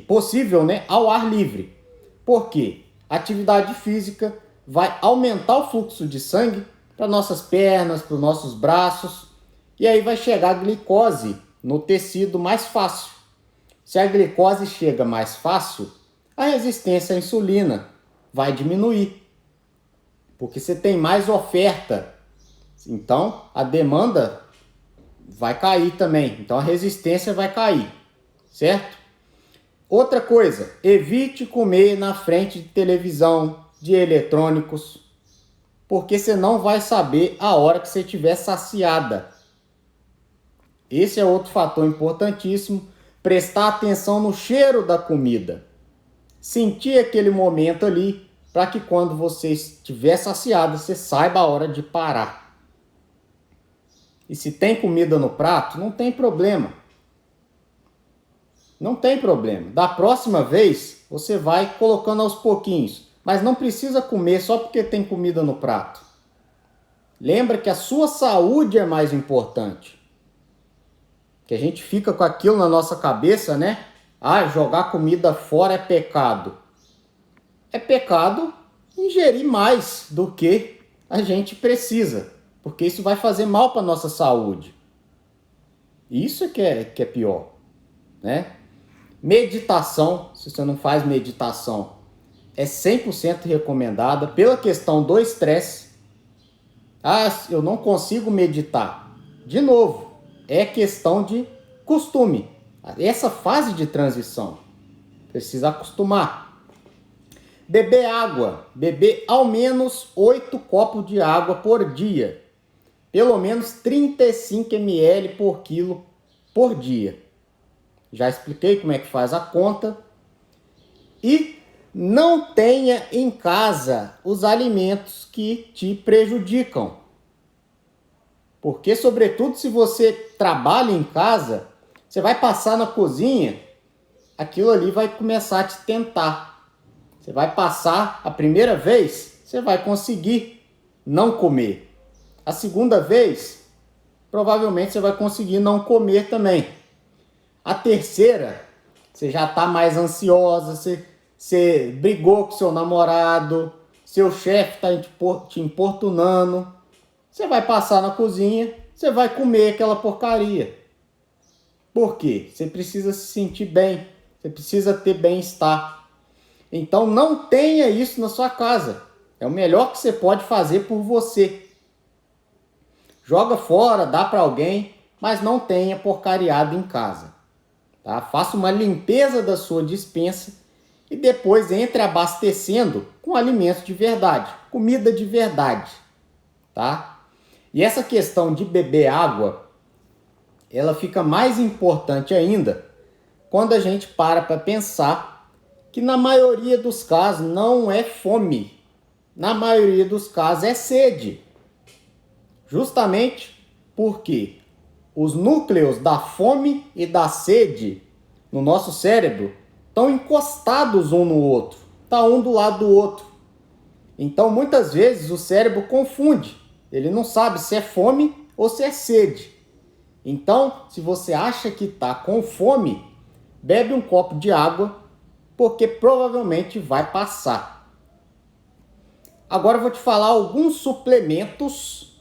possível, né, ao ar livre. Por quê? Atividade física vai aumentar o fluxo de sangue para nossas pernas, para os nossos braços, e aí vai chegar a glicose no tecido mais fácil. Se a glicose chega mais fácil, a resistência à insulina vai diminuir, porque você tem mais oferta. Então, a demanda vai cair também. Então, a resistência vai cair, certo? Outra coisa, evite comer na frente de televisão, de eletrônicos, porque você não vai saber a hora que você estiver saciada. Esse é outro fator importantíssimo. Prestar atenção no cheiro da comida. Sentir aquele momento ali, para que quando você estiver saciado, você saiba a hora de parar. E se tem comida no prato, não tem problema. Não tem problema. Da próxima vez, você vai colocando aos pouquinhos. Mas não precisa comer só porque tem comida no prato. Lembra que a sua saúde é mais importante. Que a gente fica com aquilo na nossa cabeça, né? Ah, jogar comida fora é pecado. É pecado ingerir mais do que a gente precisa, porque isso vai fazer mal para a nossa saúde. Isso que é pior, né? Meditação, se você não faz meditação, é 100% recomendada pela questão do estresse. Ah, eu não consigo meditar. De novo, é questão de costume. Essa fase de transição, precisa acostumar. Beber água. Beber ao menos 8 copos de água por dia. Pelo menos 35 ml por quilo por dia. Já expliquei como é que faz a conta. E Não tenha em casa os alimentos que te prejudicam. Porque, sobretudo, se você trabalha em casa, você vai passar na cozinha, aquilo ali vai começar a te tentar. Você vai passar a primeira vez, você vai conseguir não comer. A segunda vez, provavelmente você vai conseguir não comer também. A terceira, você já está mais ansiosa, você brigou com seu namorado, seu chefe está te importunando. Você vai passar na cozinha, você vai comer aquela porcaria. Por quê? Você precisa se sentir bem, você precisa ter bem-estar. Então não tenha isso na sua casa. É o melhor que você pode fazer por você. Joga fora, dá para alguém, mas não tenha porcariado em casa. Tá? Faça uma limpeza da sua despensa e depois entre abastecendo com alimentos de verdade, comida de verdade. Tá? E essa questão de beber água, ela fica mais importante ainda quando a gente para pensar que na maioria dos casos não é fome, na maioria dos casos é sede. Justamente porque os núcleos da fome e da sede no nosso cérebro estão encostados um no outro, tá um do lado do outro. Então muitas vezes o cérebro confunde, ele não sabe se é fome ou se é sede. Então, se você acha que está com fome, bebe um copo de água, porque provavelmente vai passar. Agora eu vou te falar alguns suplementos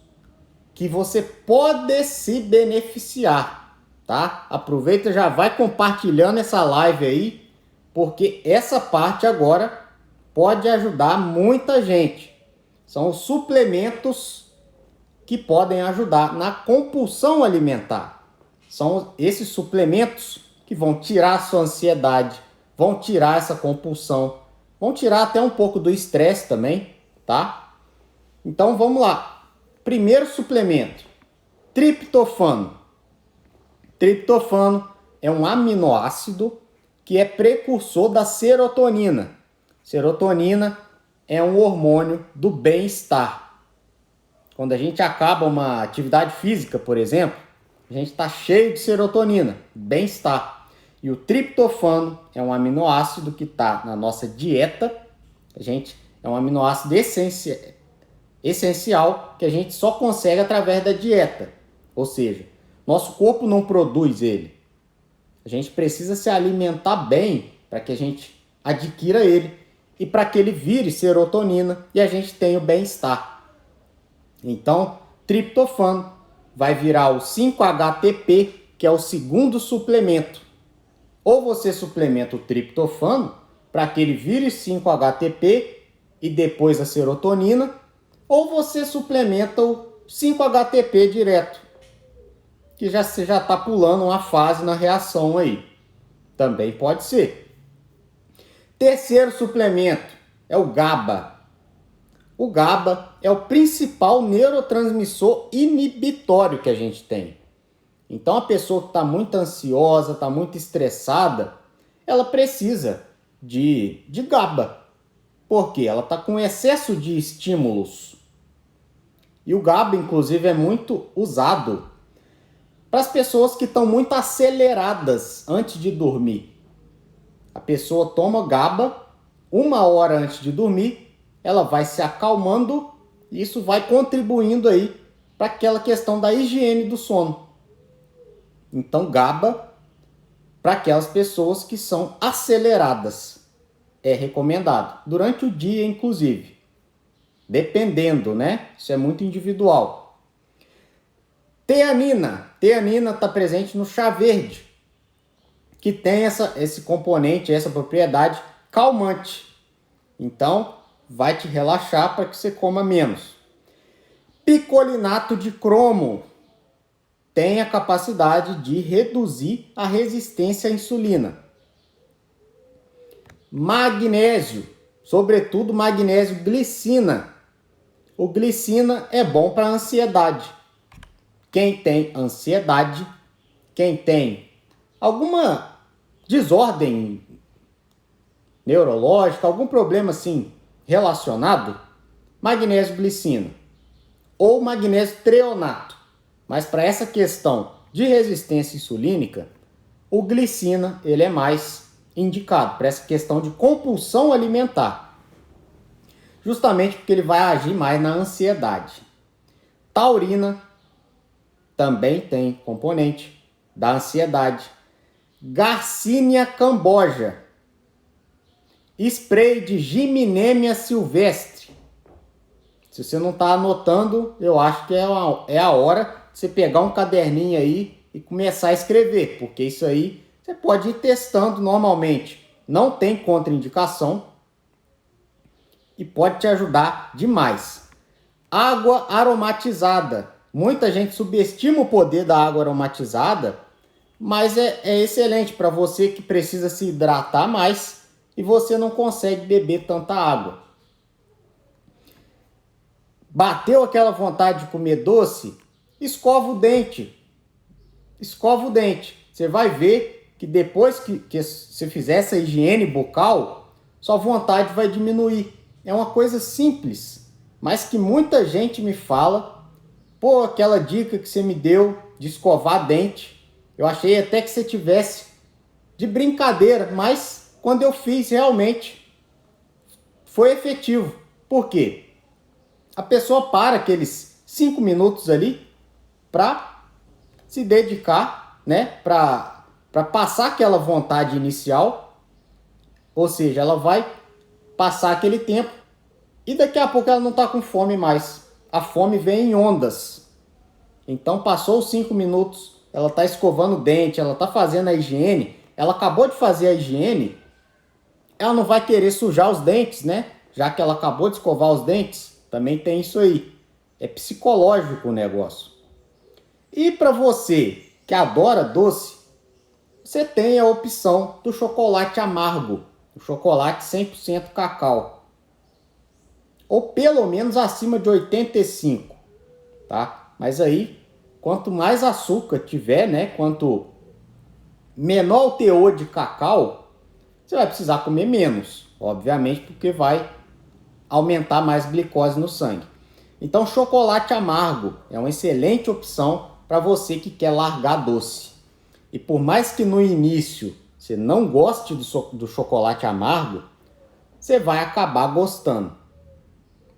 que você pode se beneficiar, tá? Aproveita e já vai compartilhando essa live aí, porque essa parte agora pode ajudar muita gente. São os suplementos que podem ajudar na compulsão alimentar. São esses suplementos que vão tirar a sua ansiedade, vão tirar essa compulsão, vão tirar até um pouco do estresse também, tá? Então vamos lá. Primeiro suplemento, triptofano. Triptofano é um aminoácido que é precursor da serotonina. Serotonina é um hormônio do bem-estar. Quando a gente acaba uma atividade física, por exemplo, a gente está cheio de serotonina, bem-estar. E o triptofano é um aminoácido que está na nossa dieta. É um aminoácido essencial que a gente só consegue através da dieta. Ou seja, nosso corpo não produz ele. A gente precisa se alimentar bem para que a gente adquira ele e para que ele vire serotonina e a gente tenha o bem-estar. Então, triptofano vai virar o 5-HTP, que é o segundo suplemento. Ou você suplementa o triptofano para que ele vire 5-HTP e depois a serotonina, ou você suplementa o 5-HTP direto, que você já está pulando uma fase na reação aí. Também pode ser. Terceiro suplemento é o GABA. O GABA é o principal neurotransmissor inibitório que a gente tem. Então a pessoa que está muito ansiosa, está muito estressada, ela precisa de GABA. Por quê? Ela está com excesso de estímulos. E o GABA, inclusive, é muito usado para as pessoas que estão muito aceleradas antes de dormir. A pessoa toma GABA 1 hora antes de dormir, ela vai se acalmando e isso vai contribuindo aí para aquela questão da higiene do sono. Então, GABA, para aquelas pessoas que são aceleradas, é recomendado. Durante o dia, inclusive. Dependendo, né? Isso é muito individual. Teanina. Teanina está presente no chá verde, que tem esse componente, essa propriedade calmante. Então, vai te relaxar para que você coma menos. Picolinato de cromo tem a capacidade de reduzir a resistência à insulina. Magnésio, sobretudo magnésio glicina. O glicina é bom para a ansiedade. Quem tem ansiedade, quem tem alguma desordem neurológica, algum problema assim relacionado, magnésio glicina ou magnésio treonato. Mas para essa questão de resistência insulínica, o glicina ele é mais indicado para essa questão de compulsão alimentar. Justamente porque ele vai agir mais na ansiedade. Taurina também tem componente da ansiedade. Garcinia cambogia. Spray de Gymnema silvestre. Se você não está anotando, eu acho que é a hora de você pegar um caderninho aí e começar a escrever, porque isso aí você pode ir testando normalmente. Não tem contraindicação e pode te ajudar demais. Água aromatizada. Muita gente subestima o poder da água aromatizada, mas é excelente para você que precisa se hidratar mais e você não consegue beber tanta água. Bateu aquela vontade de comer doce? Escova o dente. Escova o dente. Você vai ver que depois que você fizer essa higiene bucal, sua vontade vai diminuir. É uma coisa simples, mas que muita gente me fala. Pô, aquela dica que você me deu de escovar dente, eu achei até que você tivesse de brincadeira, mas quando eu fiz realmente foi efetivo. Por quê? A pessoa para aqueles 5 minutos ali para se dedicar, né, para passar aquela vontade inicial, ou seja, ela vai passar aquele tempo e daqui a pouco ela não está com fome mais. A fome vem em ondas. Então passou os 5 minutos, ela está escovando o dente, ela está fazendo a higiene, ela acabou de fazer a higiene, ela não vai querer sujar os dentes, né? Já que ela acabou de escovar os dentes, também tem isso aí. É psicológico o negócio. E para você que adora doce, você tem a opção do chocolate amargo, o chocolate 100% cacau. Ou pelo menos acima de 85, tá? Mas aí, quanto mais açúcar tiver, né? Quanto menor o teor de cacau, você vai precisar comer menos, obviamente, porque vai aumentar mais glicose no sangue. Então, chocolate amargo é uma excelente opção para você que quer largar doce. E por mais que no início você não goste do chocolate amargo, você vai acabar gostando,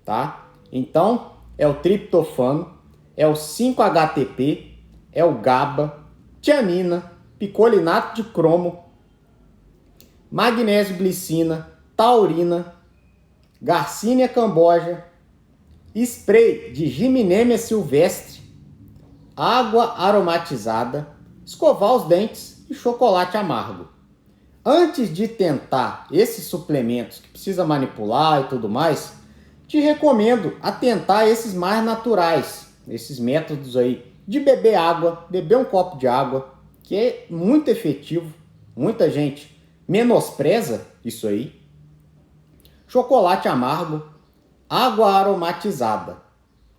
tá? Então, é o triptofano, é o 5-HTP, é o GABA, tiamina, picolinato de cromo, magnésio glicina, taurina, Garcinia cambogia, spray de Gymnema silvestre, água aromatizada, escovar os dentes e chocolate amargo. Antes de tentar esses suplementos que precisa manipular e tudo mais, te recomendo atentar esses mais naturais, esses métodos aí de beber água, beber um copo de água, que é muito efetivo. Muita gente menospreza isso aí. Chocolate amargo, água aromatizada.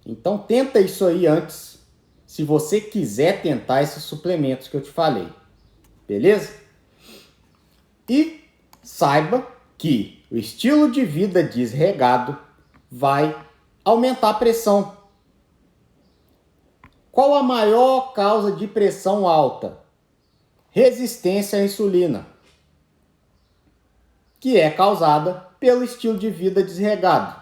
Então tenta isso aí antes, se você quiser tentar esses suplementos que eu te falei. Beleza? E saiba que o estilo de vida desregado vai aumentar a pressão. Qual a maior causa de pressão alta? Resistência à insulina, que é causada pelo estilo de vida desregado,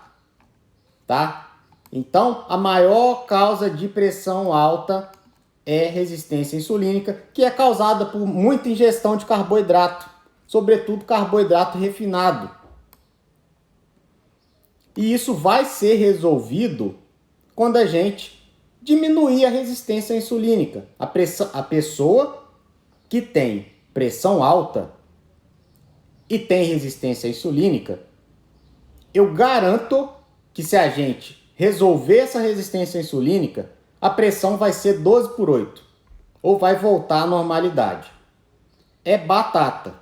tá? Então, a maior causa de pressão alta é resistência insulínica, que é causada por muita ingestão de carboidrato, sobretudo carboidrato refinado. E isso vai ser resolvido quando a gente diminuir a resistência insulínica. A pessoa que tem pressão alta e tem resistência insulínica, eu garanto que se a gente resolver essa resistência insulínica, a pressão vai ser 12/8, ou vai voltar à normalidade. É batata.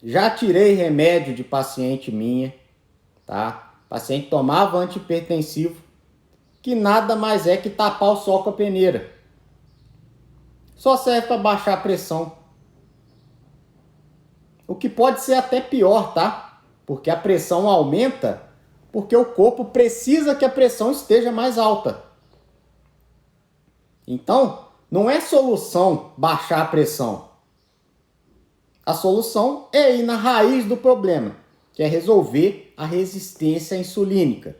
Já tirei remédio de paciente minha, tá? O paciente tomava antihipertensivo, que nada mais é que tapar o sol com a peneira. Só serve para baixar a pressão. O que pode ser até pior, tá? Porque a pressão aumenta porque o corpo precisa que a pressão esteja mais alta. Então, não é solução baixar a pressão. A solução é ir na raiz do problema, que é resolver a resistência insulínica.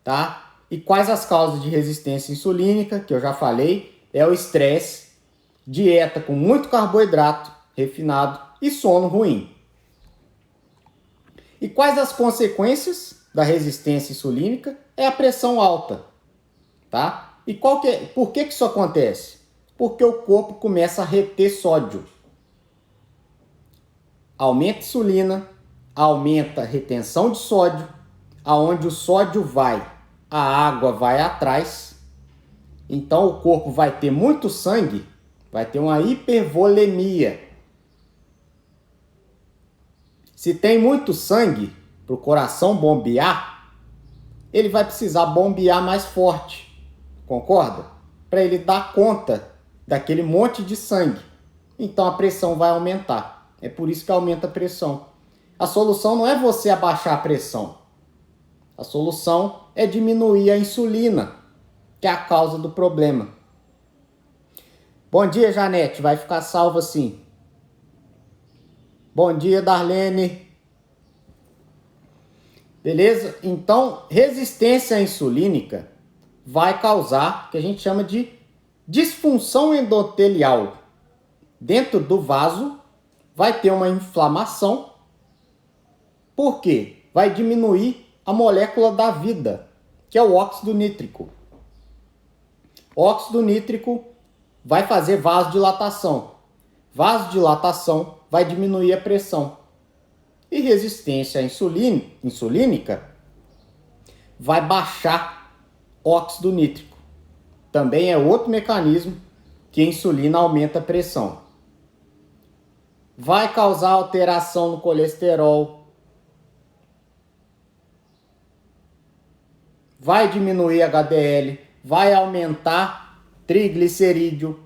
Tá? E quais as causas de resistência insulínica, que eu já falei? É o estresse, dieta com muito carboidrato refinado e sono ruim. E quais as consequências da resistência insulínica? É a pressão alta, tá? E por que isso acontece? Porque o corpo começa a reter sódio. Aumenta a insulina, aumenta a retenção de sódio, aonde o sódio vai, a água vai atrás. Então o corpo vai ter muito sangue, vai ter uma hipervolemia. Se tem muito sangue para o coração bombear, ele vai precisar bombear mais forte, concorda? Para ele dar conta daquele monte de sangue. Então a pressão vai aumentar. É por isso que aumenta a pressão. A solução não é você abaixar a pressão. A solução é diminuir a insulina, que é a causa do problema. Bom dia, Janete. Vai ficar salvo assim. Bom dia, Darlene. Beleza? Então, resistência insulínica vai causar o que a gente chama de disfunção endotelial. Dentro do vaso vai ter uma inflamação. Por quê? Vai diminuir a molécula da vida, que é o óxido nítrico. O óxido nítrico vai fazer vasodilatação. Vasodilatação vai diminuir a pressão. E resistência insulínica vai baixar óxido nítrico. Também é outro mecanismo que a insulina aumenta a pressão. Vai causar alteração no colesterol. Vai diminuir HDL. Vai aumentar triglicerídeo.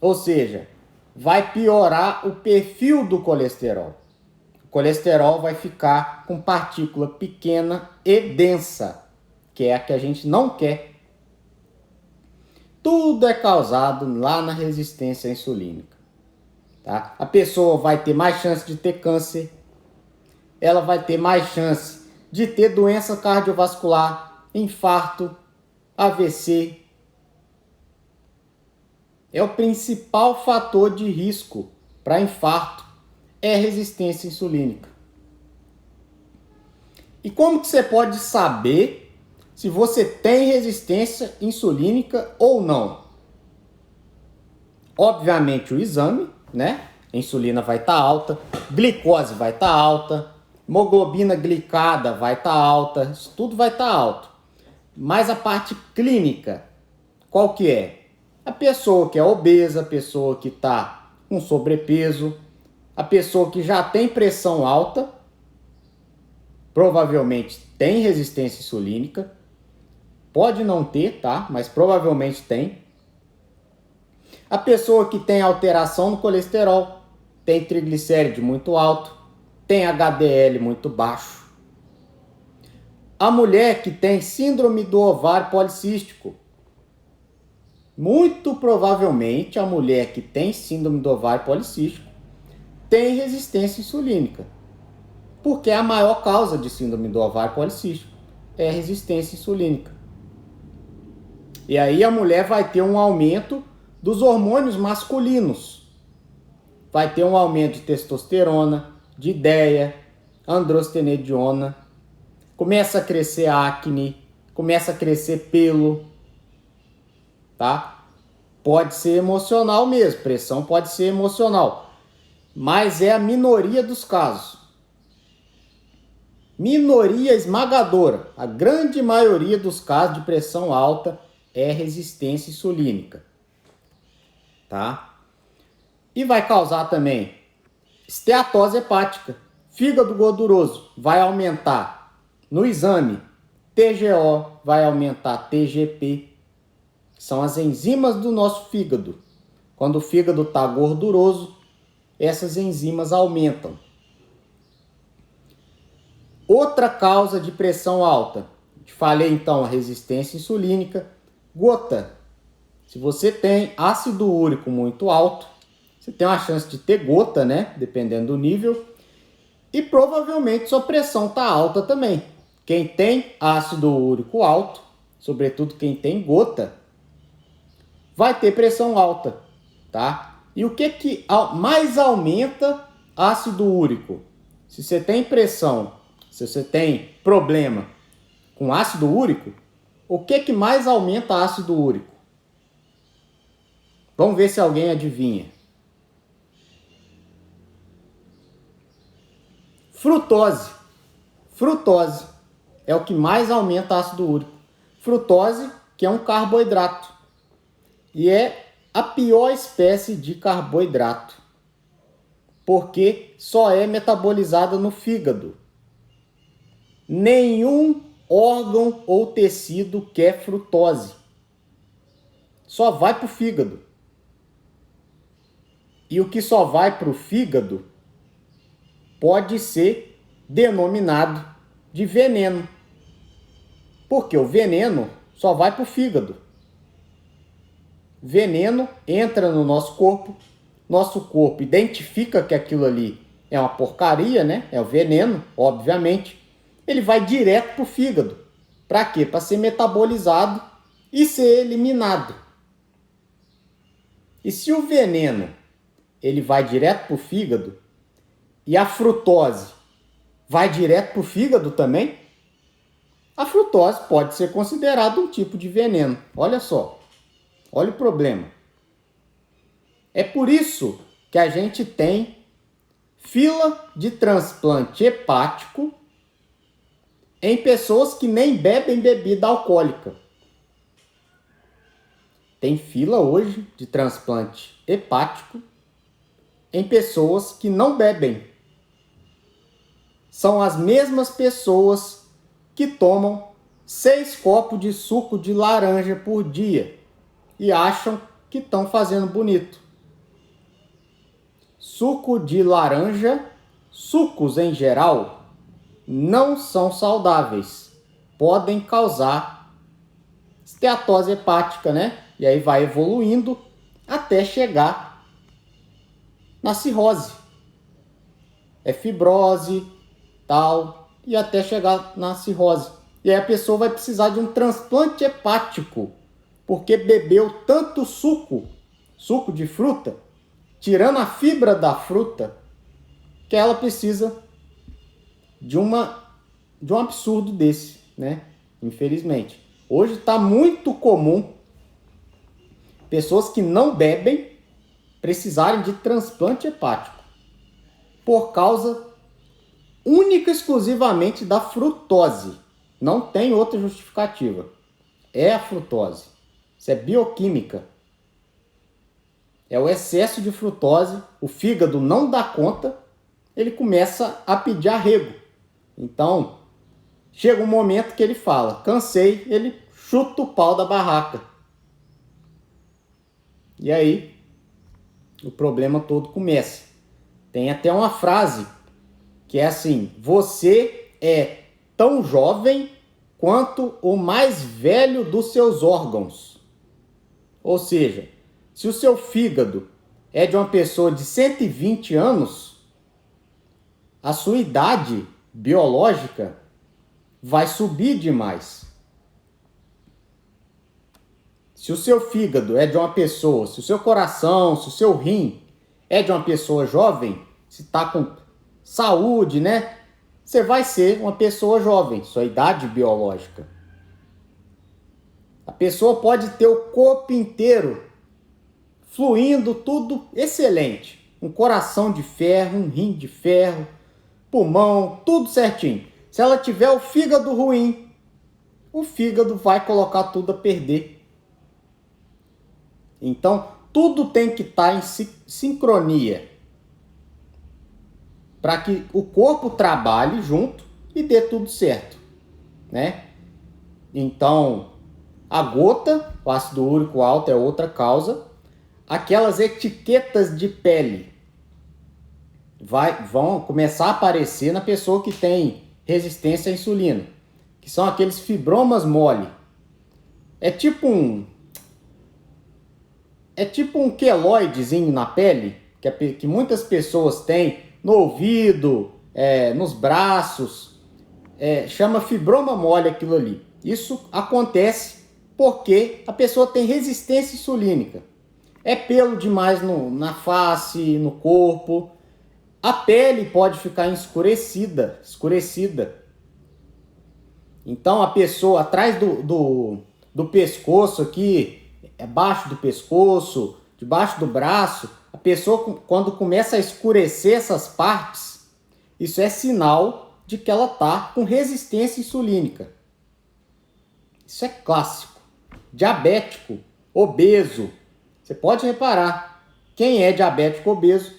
Ou seja, vai piorar o perfil do colesterol. O colesterol vai ficar com partícula pequena e densa, que é a que a gente não quer. Tudo é causado lá na resistência insulínica. Tá? A pessoa vai ter mais chance de ter câncer, ela vai ter mais chance de ter doença cardiovascular, infarto, AVC. É o principal fator de risco para infarto, é a resistência insulínica. E como que você pode saber se você tem resistência insulínica ou não? Obviamente o exame, né? A insulina vai estar alta, glicose vai estar alta, hemoglobina glicada vai estar alta, isso tudo vai estar alto. Mas a parte clínica, qual que é? A pessoa que é obesa, a pessoa que está com sobrepeso, a pessoa que já tem pressão alta, provavelmente tem resistência insulínica. Pode não ter, tá? Mas provavelmente tem. A pessoa que tem alteração no colesterol, tem triglicéride muito alto, tem HDL muito baixo. A mulher que tem síndrome do ovário policístico, muito provavelmente a mulher que tem síndrome do ovário policístico tem resistência insulínica. Porque a maior causa de síndrome do ovário policístico é a resistência insulínica. E aí a mulher vai ter um aumento dos hormônios masculinos. Vai ter um aumento de testosterona, de ideia, androstenediona. Começa a crescer acne, começa a crescer pelo. Tá? Pode ser emocional mesmo, pressão pode ser emocional, mas é a minoria dos casos. Minoria esmagadora, a grande maioria dos casos de pressão alta é resistência insulínica, tá? E vai causar também esteatose hepática, fígado gorduroso, vai aumentar no exame TGO, vai aumentar TGP. São as enzimas do nosso fígado. Quando o fígado está gorduroso, essas enzimas aumentam. Outra causa de pressão alta, te falei então a resistência insulínica, gota. Se você tem ácido úrico muito alto, você tem uma chance de ter gota, né? Dependendo do nível. E provavelmente sua pressão está alta também. Quem tem ácido úrico alto, sobretudo quem tem gota, vai ter pressão alta, tá? E o que mais aumenta ácido úrico? Se você tem pressão, se você tem problema com ácido úrico, o que mais aumenta ácido úrico? Vamos ver se alguém adivinha. Frutose. Frutose é o que mais aumenta ácido úrico. Frutose, que é um carboidrato. E é a pior espécie de carboidrato, porque só é metabolizada no fígado. Nenhum órgão ou tecido quer frutose. Só vai para o fígado. E o que só vai para o fígado pode ser denominado de veneno. Porque o veneno só vai para o fígado. Veneno entra no nosso corpo identifica que aquilo ali é uma porcaria, né? É o veneno, obviamente. Ele vai direto para o fígado. Para quê? Para ser metabolizado e ser eliminado. E se o veneno ele vai direto para o fígado e a frutose vai direto para o fígado também, a frutose pode ser considerada um tipo de veneno. Olha só. Olha o problema. É por isso que a gente tem fila de transplante hepático em pessoas que nem bebem bebida alcoólica. Tem fila hoje de transplante hepático em pessoas que não bebem. São as mesmas pessoas que tomam 6 copos de suco de laranja por dia e acham que estão fazendo bonito. Suco de laranja, sucos em geral, não são saudáveis. Podem causar esteatose hepática, né? E aí vai evoluindo até chegar na cirrose. É fibrose, tal, e até chegar na cirrose. E aí a pessoa vai precisar de um transplante hepático, porque bebeu tanto suco de fruta, tirando a fibra da fruta, que ela precisa de um absurdo desse, né? Infelizmente. Hoje está muito comum pessoas que não bebem precisarem de transplante hepático por causa única e exclusivamente da frutose. Não tem outra justificativa. É a frutose. Isso é bioquímica. É o excesso de frutose, o fígado não dá conta, ele começa a pedir arrego. Então, chega um momento que ele fala, cansei, ele chuta o pau da barraca. E aí, o problema todo começa. Tem até uma frase que é assim, você é tão jovem quanto o mais velho dos seus órgãos. Ou seja, se o seu fígado é de uma pessoa de 120 anos, a sua idade biológica vai subir demais. Se o seu fígado é de uma pessoa, se o seu coração, se o seu rim é de uma pessoa jovem, se está com saúde, né? Você vai ser uma pessoa jovem, sua idade biológica. A pessoa pode ter o corpo inteiro fluindo, tudo excelente. Um coração de ferro, um rim de ferro, pulmão, tudo certinho. Se ela tiver o fígado ruim, o fígado vai colocar tudo a perder. Então, tudo tem que estar em sincronia para que o corpo trabalhe junto e dê tudo certo, né? Então, a gota, o ácido úrico alto é outra causa. Aquelas etiquetas de pele. vão começar a aparecer na pessoa que tem resistência à insulina, que são aqueles fibromas mole. É tipo um queloidezinho na pele que muitas pessoas têm no ouvido, nos braços. Chama fibroma mole aquilo ali. Isso acontece porque a pessoa tem resistência insulínica. É pelo demais na face, no corpo. A pele pode ficar escurecida. Então a pessoa atrás do pescoço aqui, abaixo do pescoço, debaixo do braço, a pessoa quando começa a escurecer essas partes, isso é sinal de que ela está com resistência insulínica. Isso é clássico. Diabético, obeso. Você pode reparar, quem é diabético obeso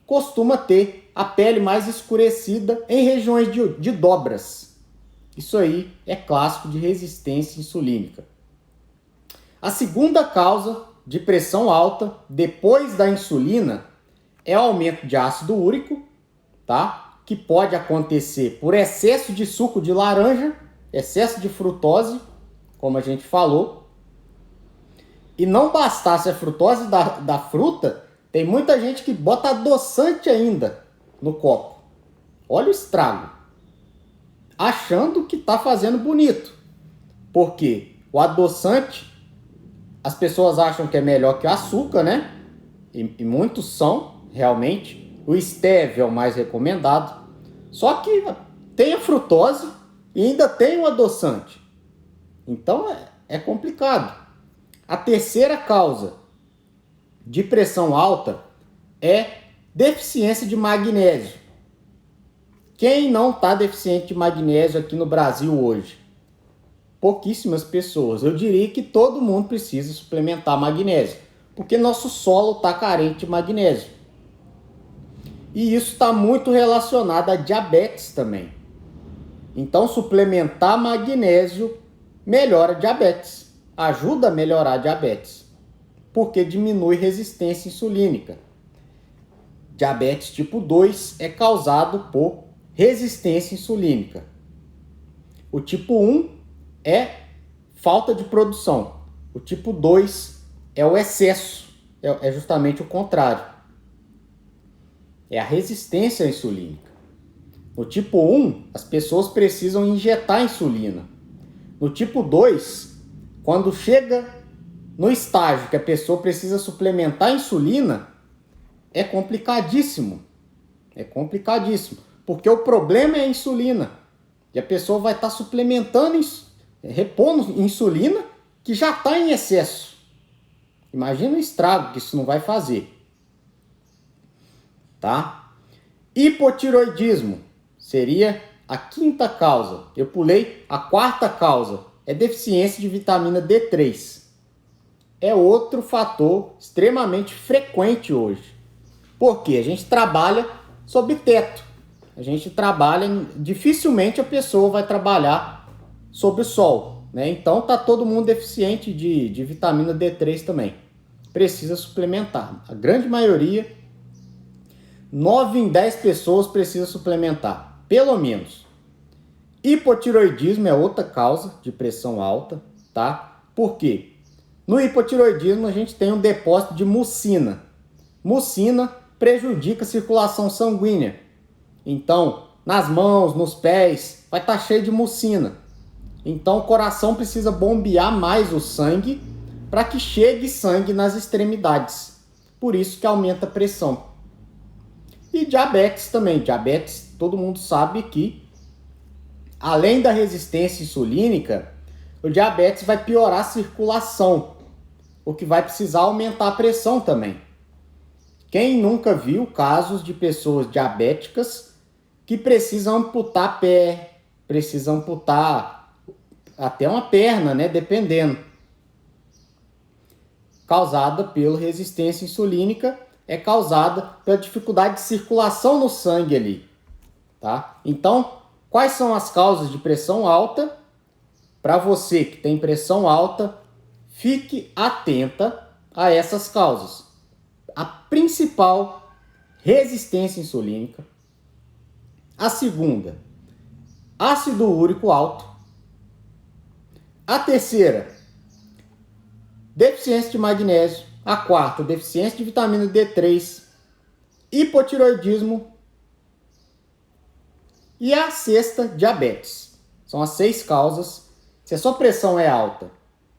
costuma ter a pele mais escurecida em regiões de dobras. Isso aí é clássico de resistência insulínica. A segunda causa de pressão alta depois da insulina é o aumento de ácido úrico, tá? Que pode acontecer por excesso de suco de laranja, excesso de frutose, como a gente falou. E não bastasse a frutose da fruta, tem muita gente que bota adoçante ainda no copo. Olha o estrago. Achando que está fazendo bonito. Porque o adoçante, as pessoas acham que é melhor que o açúcar, né? E muitos são, realmente. O stevia é o mais recomendado. Só que tem a frutose e ainda tem o adoçante. Então é complicado. A terceira causa de pressão alta é deficiência de magnésio. Quem não está deficiente de magnésio aqui no Brasil hoje? Pouquíssimas pessoas. Eu diria que todo mundo precisa suplementar magnésio, porque nosso solo está carente de magnésio. E isso está muito relacionado a diabetes também. Então, suplementar magnésio melhora a diabetes. Ajuda a melhorar a diabetes, porque diminui resistência insulínica. Diabetes tipo 2 é causado por resistência insulínica. O tipo 1 é falta de produção. O tipo 2 é o excesso, é justamente o contrário. É a resistência insulínica. No tipo 1, as pessoas precisam injetar insulina. No tipo 2, quando chega no estágio que a pessoa precisa suplementar a insulina, é complicadíssimo. É complicadíssimo. Porque o problema é a insulina. E a pessoa vai estar suplementando, repondo insulina que já está em excesso. Imagina o estrago que isso não vai fazer. Tá? Hipotiroidismo seria a quinta causa. Eu pulei a quarta causa. É deficiência de vitamina D3. É outro fator extremamente frequente hoje. Porque a gente trabalha sob teto. A gente trabalha, dificilmente a pessoa vai trabalhar sob o sol, né? Então tá todo mundo deficiente de vitamina D3 também. Precisa suplementar. A grande maioria, 9 em 10 pessoas precisa suplementar, pelo menos. Hipotiroidismo é outra causa de pressão alta, tá? Por quê? No hipotiroidismo a gente tem um depósito de mucina. Mucina prejudica a circulação sanguínea. Então, nas mãos, nos pés, vai estar cheio de mucina. Então o coração precisa bombear mais o sangue para que chegue sangue nas extremidades. Por isso que aumenta a pressão. E diabetes também. Diabetes, todo mundo sabe que, além da resistência insulínica, o diabetes vai piorar a circulação, o que vai precisar aumentar a pressão também. Quem nunca viu casos de pessoas diabéticas que precisam amputar pé, precisam amputar até uma perna, né? Dependendo. Causada pela resistência insulínica, é causada pela dificuldade de circulação no sangue ali, tá? Então, quais são as causas de pressão alta? Para você que tem pressão alta, fique atenta a essas causas. A principal resistência insulínica. A segunda, ácido úrico alto. A terceira, deficiência de magnésio. A quarta, deficiência de vitamina D3, hipotireoidismo. E a sexta, diabetes. São as 6 causas. Se a sua pressão é alta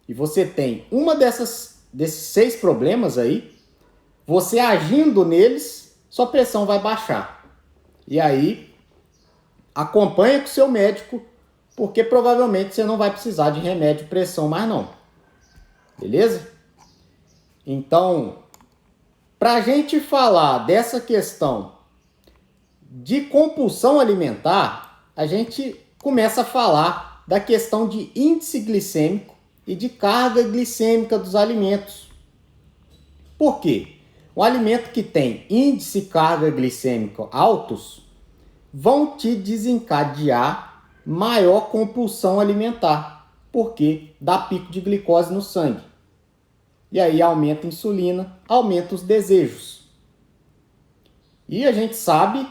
e você tem uma desses 6 problemas aí, você agindo neles, sua pressão vai baixar. E aí, acompanha com o seu médico, porque provavelmente você não vai precisar de remédio de pressão mais não. Beleza? Então, para a gente falar dessa questão de compulsão alimentar, a gente começa a falar da questão de índice glicêmico e de carga glicêmica dos alimentos. Por quê? Um alimento que tem índice e carga glicêmica altos vão te desencadear maior compulsão alimentar, porque dá pico de glicose no sangue. E aí aumenta a insulina, aumenta os desejos. E a gente sabe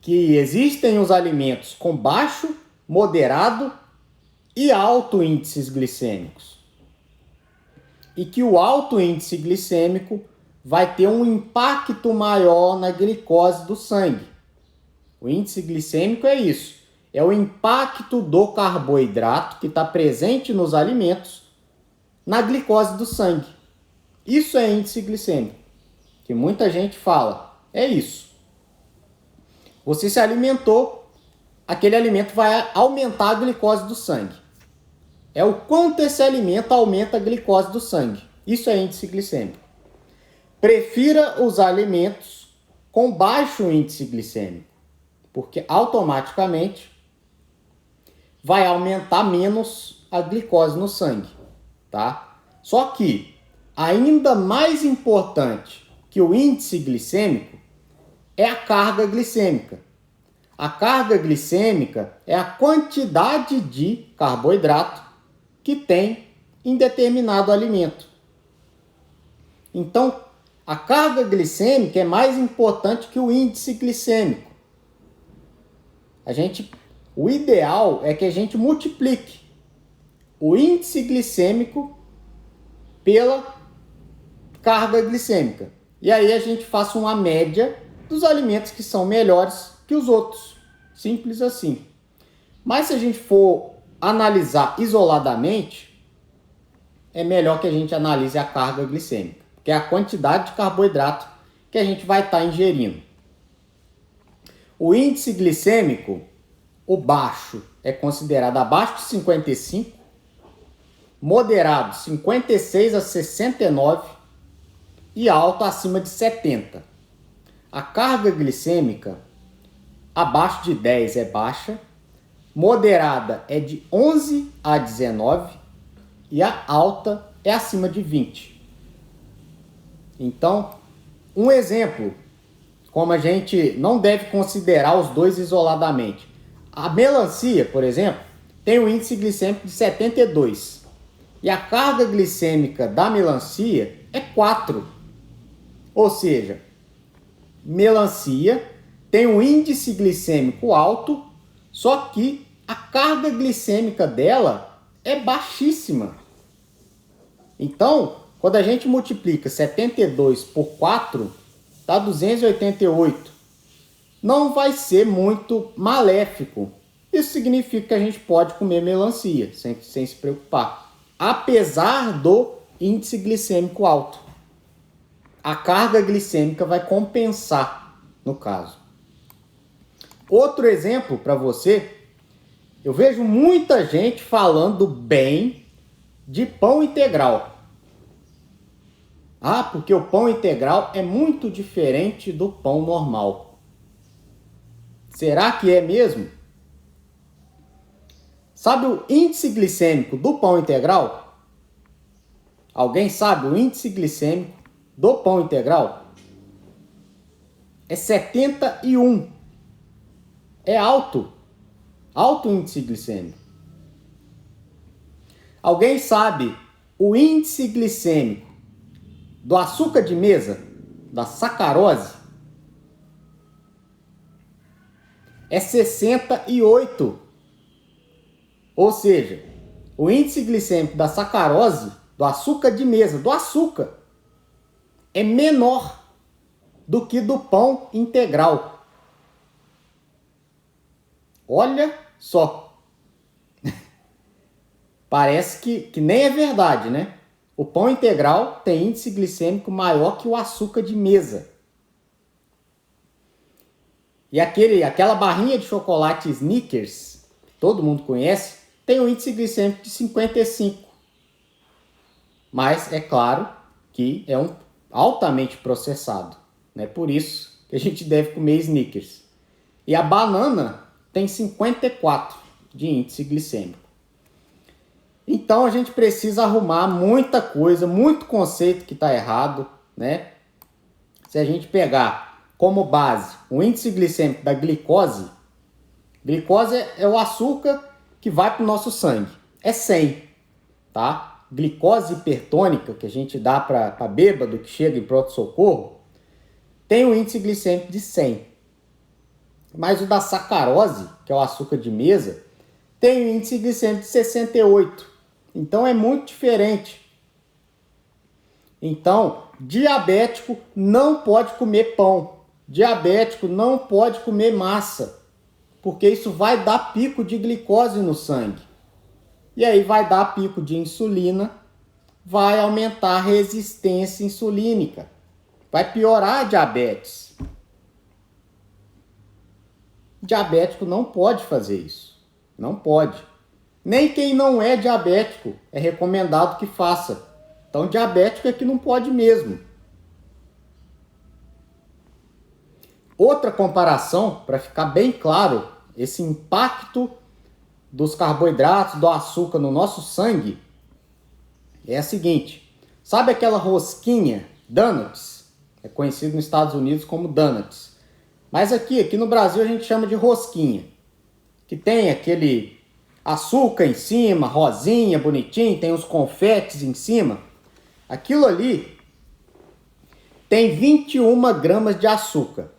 que existem os alimentos com baixo, moderado e alto índices glicêmicos. E que o alto índice glicêmico vai ter um impacto maior na glicose do sangue. O índice glicêmico é isso. É o impacto do carboidrato que está presente nos alimentos na glicose do sangue. Isso é índice glicêmico, que muita gente fala. É isso. Você se alimentou, aquele alimento vai aumentar a glicose do sangue. É o quanto esse alimento aumenta a glicose do sangue. Isso é índice glicêmico. Prefira os alimentos com baixo índice glicêmico, porque automaticamente vai aumentar menos a glicose no sangue, tá? Só que ainda mais importante que o índice glicêmico é a carga glicêmica. A carga glicêmica é a quantidade de carboidrato que tem em determinado alimento. Então, a carga glicêmica é mais importante que o índice glicêmico. O ideal é que a gente multiplique o índice glicêmico pela carga glicêmica. E aí a gente faça uma média dos alimentos que são melhores que os outros. Simples assim. Mas se a gente for analisar isoladamente, é melhor que a gente analise a carga glicêmica, que é a quantidade de carboidrato que a gente vai estar ingerindo. O índice glicêmico, o baixo, é considerado abaixo de 55, moderado 56 a 69 e alto acima de 70. A carga glicêmica abaixo de 10 é baixa, moderada é de 11 a 19 e a alta é acima de 20. Então, um exemplo, como a gente não deve considerar os dois isoladamente. A melancia, por exemplo, tem um índice glicêmico de 72 e a carga glicêmica da melancia é 4. Ou seja, melancia tem um índice glicêmico alto, só que a carga glicêmica dela é baixíssima. Então, quando a gente multiplica 72 por 4, dá 288. Não vai ser muito maléfico. Isso significa que a gente pode comer melancia, sem se preocupar. Apesar do índice glicêmico alto. A carga glicêmica vai compensar, no caso. Outro exemplo para você, eu vejo muita gente falando bem de pão integral. Ah, porque o pão integral é muito diferente do pão normal. Será que é mesmo? Sabe o índice glicêmico do pão integral? Alguém sabe o índice glicêmico do pão integral? É 71. É alto. Alto índice glicêmico. Alguém sabe o índice glicêmico do açúcar de mesa, da sacarose? é 68. Ou seja, o índice glicêmico da sacarose, do açúcar de mesa, do açúcar, é menor do que do pão integral. Olha só. Parece que nem é verdade, né? O pão integral tem índice glicêmico maior que o açúcar de mesa. E aquela barrinha de chocolate Snickers, que todo mundo conhece, tem um índice glicêmico de 55. Mas é claro que é um altamente processado, né? Por isso que a gente deve comer Snickers. E a banana tem 54 de índice glicêmico. Então a gente precisa arrumar muita coisa, muito conceito que está errado, né? Se a gente pegar como base o índice glicêmico da glicose, glicose é o açúcar que vai para o nosso sangue, é 100, tá? Glicose hipertônica, que a gente dá para bêbado que chega em pronto-socorro, tem um índice glicêmico de 100. Mas o da sacarose, que é o açúcar de mesa, tem um índice glicêmico de 68. Então é muito diferente. Então, diabético não pode comer pão. Diabético não pode comer massa, porque isso vai dar pico de glicose no sangue. E aí vai dar pico de insulina, vai aumentar a resistência insulínica, vai piorar a diabetes. Diabético não pode fazer isso. Não pode. Nem quem não é diabético é recomendado que faça. Então, diabético é que não pode mesmo. Outra comparação, para ficar bem claro, esse impacto dos carboidratos, do açúcar no nosso sangue, é a seguinte. Sabe aquela rosquinha Donuts? É conhecido nos Estados Unidos como Donuts. Mas aqui no Brasil a gente chama de rosquinha. Que tem aquele açúcar em cima, rosinha, bonitinho, tem os confetes em cima. Aquilo ali tem 21 gramas de açúcar.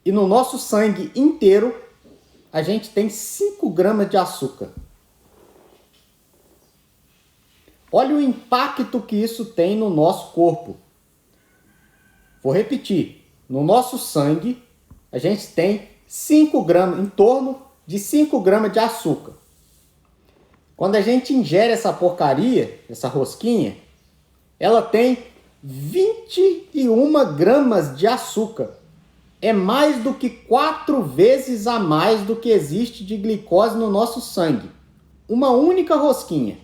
E no nosso sangue inteiro, a gente tem 5 gramas de açúcar. Olha o impacto que isso tem no nosso corpo. Vou repetir. No nosso sangue, a gente tem 5 gramas, em torno de 5 gramas de açúcar. Quando a gente ingere essa porcaria, essa rosquinha, ela tem 21 gramas de açúcar. É mais do que 4 vezes a mais do que existe de glicose no nosso sangue. Uma única rosquinha.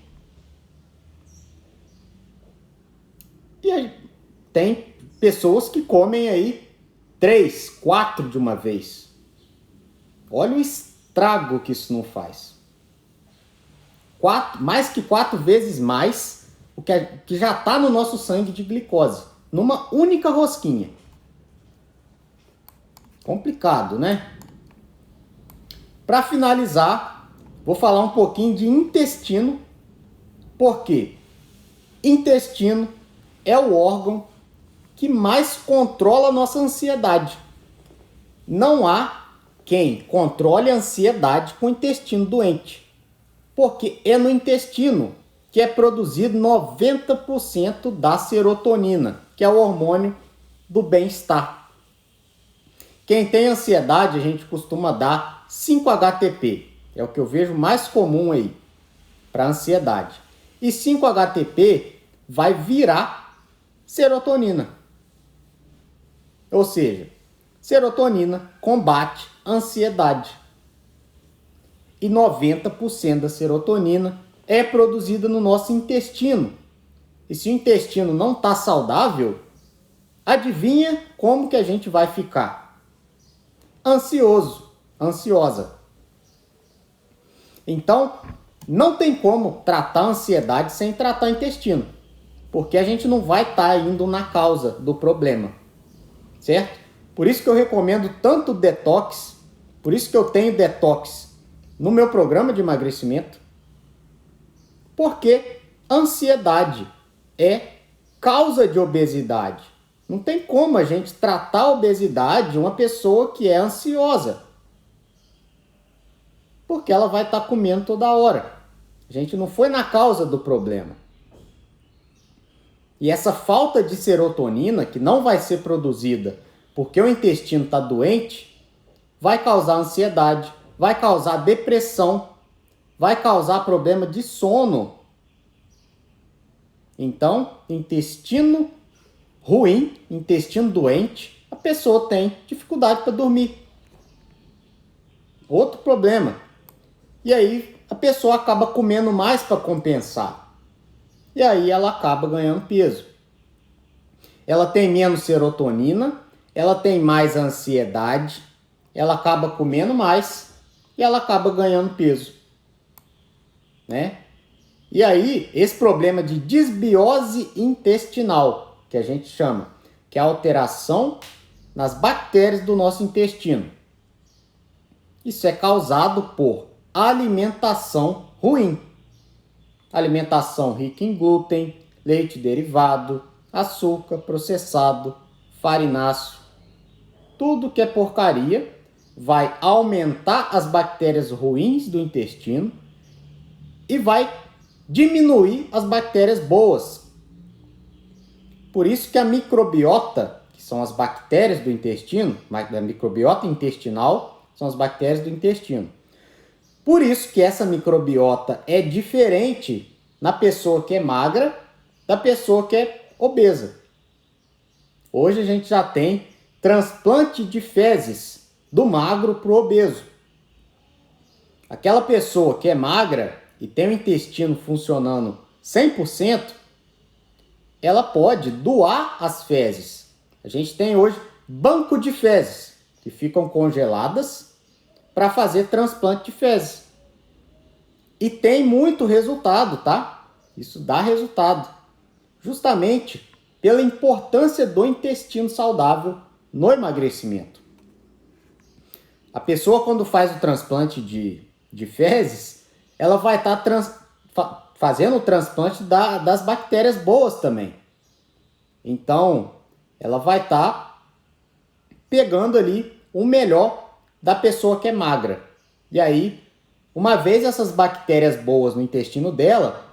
E aí, tem pessoas que comem aí 3, 4 de uma vez. Olha o estrago que isso não faz. Mais que 4 vezes mais o que já está no nosso sangue de glicose. Numa única rosquinha. Complicado, né? Para finalizar, vou falar um pouquinho de intestino. Por quê? Intestino é o órgão que mais controla a nossa ansiedade. Não há quem controle a ansiedade com o intestino doente. Porque é no intestino que é produzido 90% da serotonina, que é o hormônio do bem-estar. Quem tem ansiedade, a gente costuma dar 5-HTP. É o que eu vejo mais comum aí para ansiedade. E 5-HTP vai virar serotonina. Ou seja, serotonina combate a ansiedade. E 90% da serotonina é produzida no nosso intestino. E se o intestino não está saudável, adivinha como que a gente vai ficar? Ansioso, ansiosa. Então, não tem como tratar a ansiedade sem tratar o intestino, porque a gente não vai estar indo na causa do problema, certo? Por isso que eu recomendo tanto detox, por isso que eu tenho detox no meu programa de emagrecimento, porque ansiedade é causa de obesidade. Não tem como a gente tratar a obesidade de uma pessoa que é ansiosa, porque ela vai estar comendo toda hora. A gente não foi na causa do problema. E essa falta de serotonina, que não vai ser produzida porque o intestino está doente, vai causar ansiedade, vai causar depressão, vai causar problema de sono. Então, intestino ruim, intestino doente, a pessoa tem dificuldade para dormir. Outro problema. E aí a pessoa acaba comendo mais para compensar. E aí ela acaba ganhando peso. Ela tem menos serotonina, ela tem mais ansiedade, ela acaba comendo mais e ela acaba ganhando peso, né? E aí, esse problema de desbiose intestinal, que a gente chama, que é a alteração nas bactérias do nosso intestino. Isso é causado por alimentação ruim. Alimentação rica em glúten, leite derivado, açúcar processado, farináceo. Tudo que é porcaria vai aumentar as bactérias ruins do intestino e vai diminuir as bactérias boas. Por isso que a microbiota, que são as bactérias do intestino, a microbiota intestinal são as bactérias do intestino. Por isso que essa microbiota é diferente na pessoa que é magra da pessoa que é obesa. Hoje a gente já tem transplante de fezes do magro para o obeso. Aquela pessoa que é magra e tem o intestino funcionando 100%, ela pode doar as fezes. A gente tem hoje banco de fezes que ficam congeladas para fazer transplante de fezes. E tem muito resultado, tá? Isso dá resultado. Justamente pela importância do intestino saudável no emagrecimento. A pessoa, quando faz o transplante de fezes, ela vai estar fazendo o transplante das bactérias boas também. Então, ela vai estar pegando ali o melhor da pessoa que é magra. E aí, uma vez essas bactérias boas no intestino dela,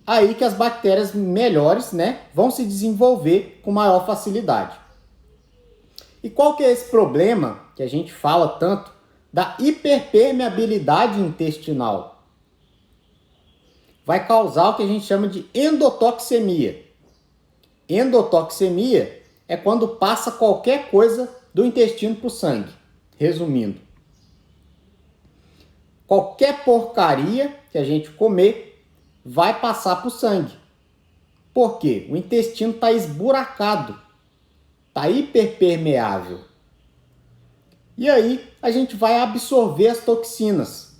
aí que as bactérias melhores, né, vão se desenvolver com maior facilidade. E qual que é esse problema que a gente fala tanto da hiperpermeabilidade intestinal? Vai causar o que a gente chama de endotoxemia. Endotoxemia é quando passa qualquer coisa do intestino para o sangue. Resumindo, qualquer porcaria que a gente comer vai passar para o sangue. Por quê? O intestino está esburacado, está hiperpermeável. E aí a gente vai absorver as toxinas.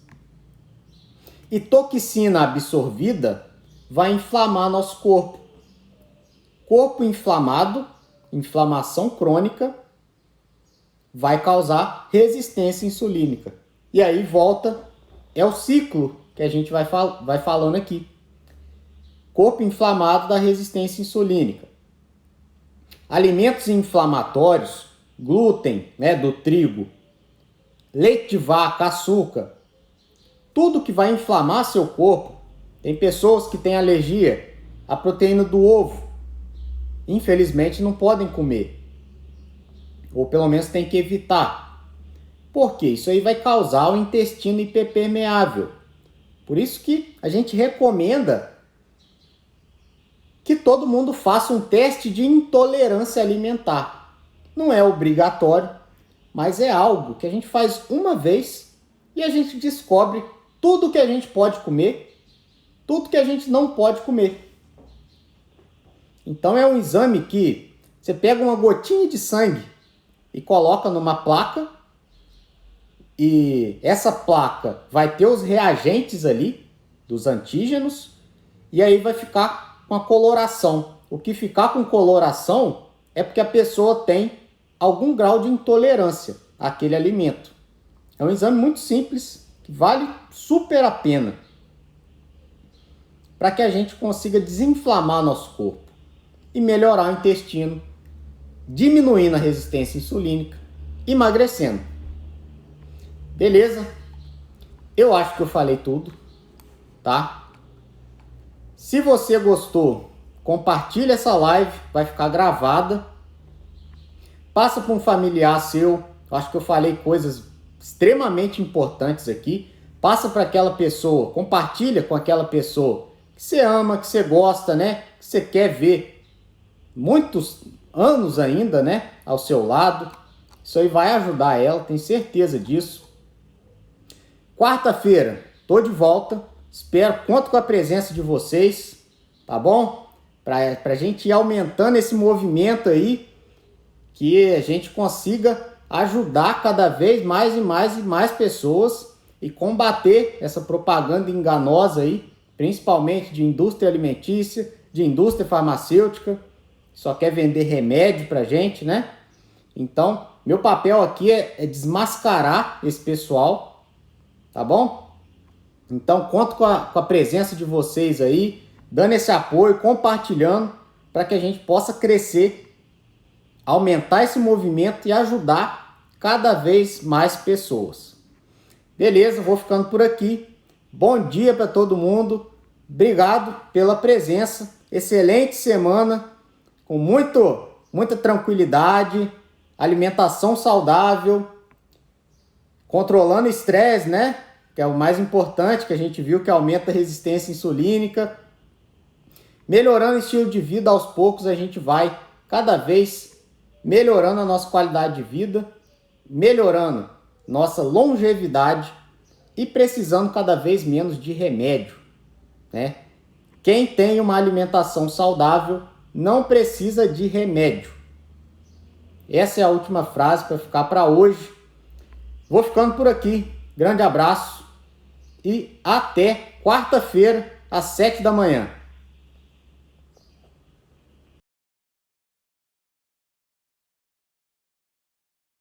E toxina absorvida vai inflamar nosso corpo. Corpo inflamado, inflamação crônica, vai causar resistência insulínica. E aí volta, é o ciclo que a gente vai falando aqui. Corpo inflamado da resistência insulínica. Alimentos inflamatórios, glúten, né, do trigo, leite de vaca, açúcar, tudo que vai inflamar seu corpo. Tem pessoas que têm alergia à proteína do ovo. Infelizmente não podem comer. Ou pelo menos tem que evitar. Por quê? Isso aí vai causar o intestino hiperpermeável. Por isso que a gente recomenda que todo mundo faça um teste de intolerância alimentar. Não é obrigatório, mas é algo que a gente faz uma vez e a gente descobre tudo que a gente pode comer, tudo que a gente não pode comer. Então é um exame que você pega uma gotinha de sangue e coloca numa placa, e essa placa vai ter os reagentes ali dos antígenos, e aí vai ficar com a coloração. O que ficar com coloração é porque a pessoa tem algum grau de intolerância àquele alimento. É um exame muito simples, que vale super a pena, para que a gente consiga desinflamar nosso corpo e melhorar o intestino diminuindo a resistência insulínica, emagrecendo. Beleza? Eu acho que eu falei tudo, tá? Se você gostou, compartilha essa live, vai ficar gravada. Passa para um familiar seu, eu acho que eu falei coisas extremamente importantes aqui. Passa para aquela pessoa, compartilha com aquela pessoa que você ama, que você gosta, né? Que você quer ver muitos anos ainda, né? Ao seu lado. Isso aí vai ajudar ela, tenho certeza disso. Quarta-feira, tô de volta. Espero, conto com a presença de vocês, tá bom? Pra gente ir aumentando esse movimento aí, que a gente consiga ajudar cada vez mais e mais pessoas e combater essa propaganda enganosa aí, principalmente de indústria alimentícia, de indústria farmacêutica, só quer vender remédio pra gente, né? Então, meu papel aqui é desmascarar esse pessoal, tá bom? Então, conto com a presença de vocês aí, dando esse apoio, compartilhando, para que a gente possa crescer, aumentar esse movimento e ajudar cada vez mais pessoas. Beleza, vou ficando por aqui. Bom dia para todo mundo. Obrigado pela presença. Excelente semana, com muita tranquilidade, alimentação saudável, controlando o estresse, né? Que é o mais importante, que a gente viu que aumenta a resistência insulínica. Melhorando o estilo de vida, aos poucos a gente vai cada vez melhorando a nossa qualidade de vida, melhorando nossa longevidade e precisando cada vez menos de remédio, né? Quem tem uma alimentação saudável não precisa de remédio. Essa é a última frase para ficar para hoje. Vou ficando por aqui. Grande abraço e até quarta-feira às 7 da manhã.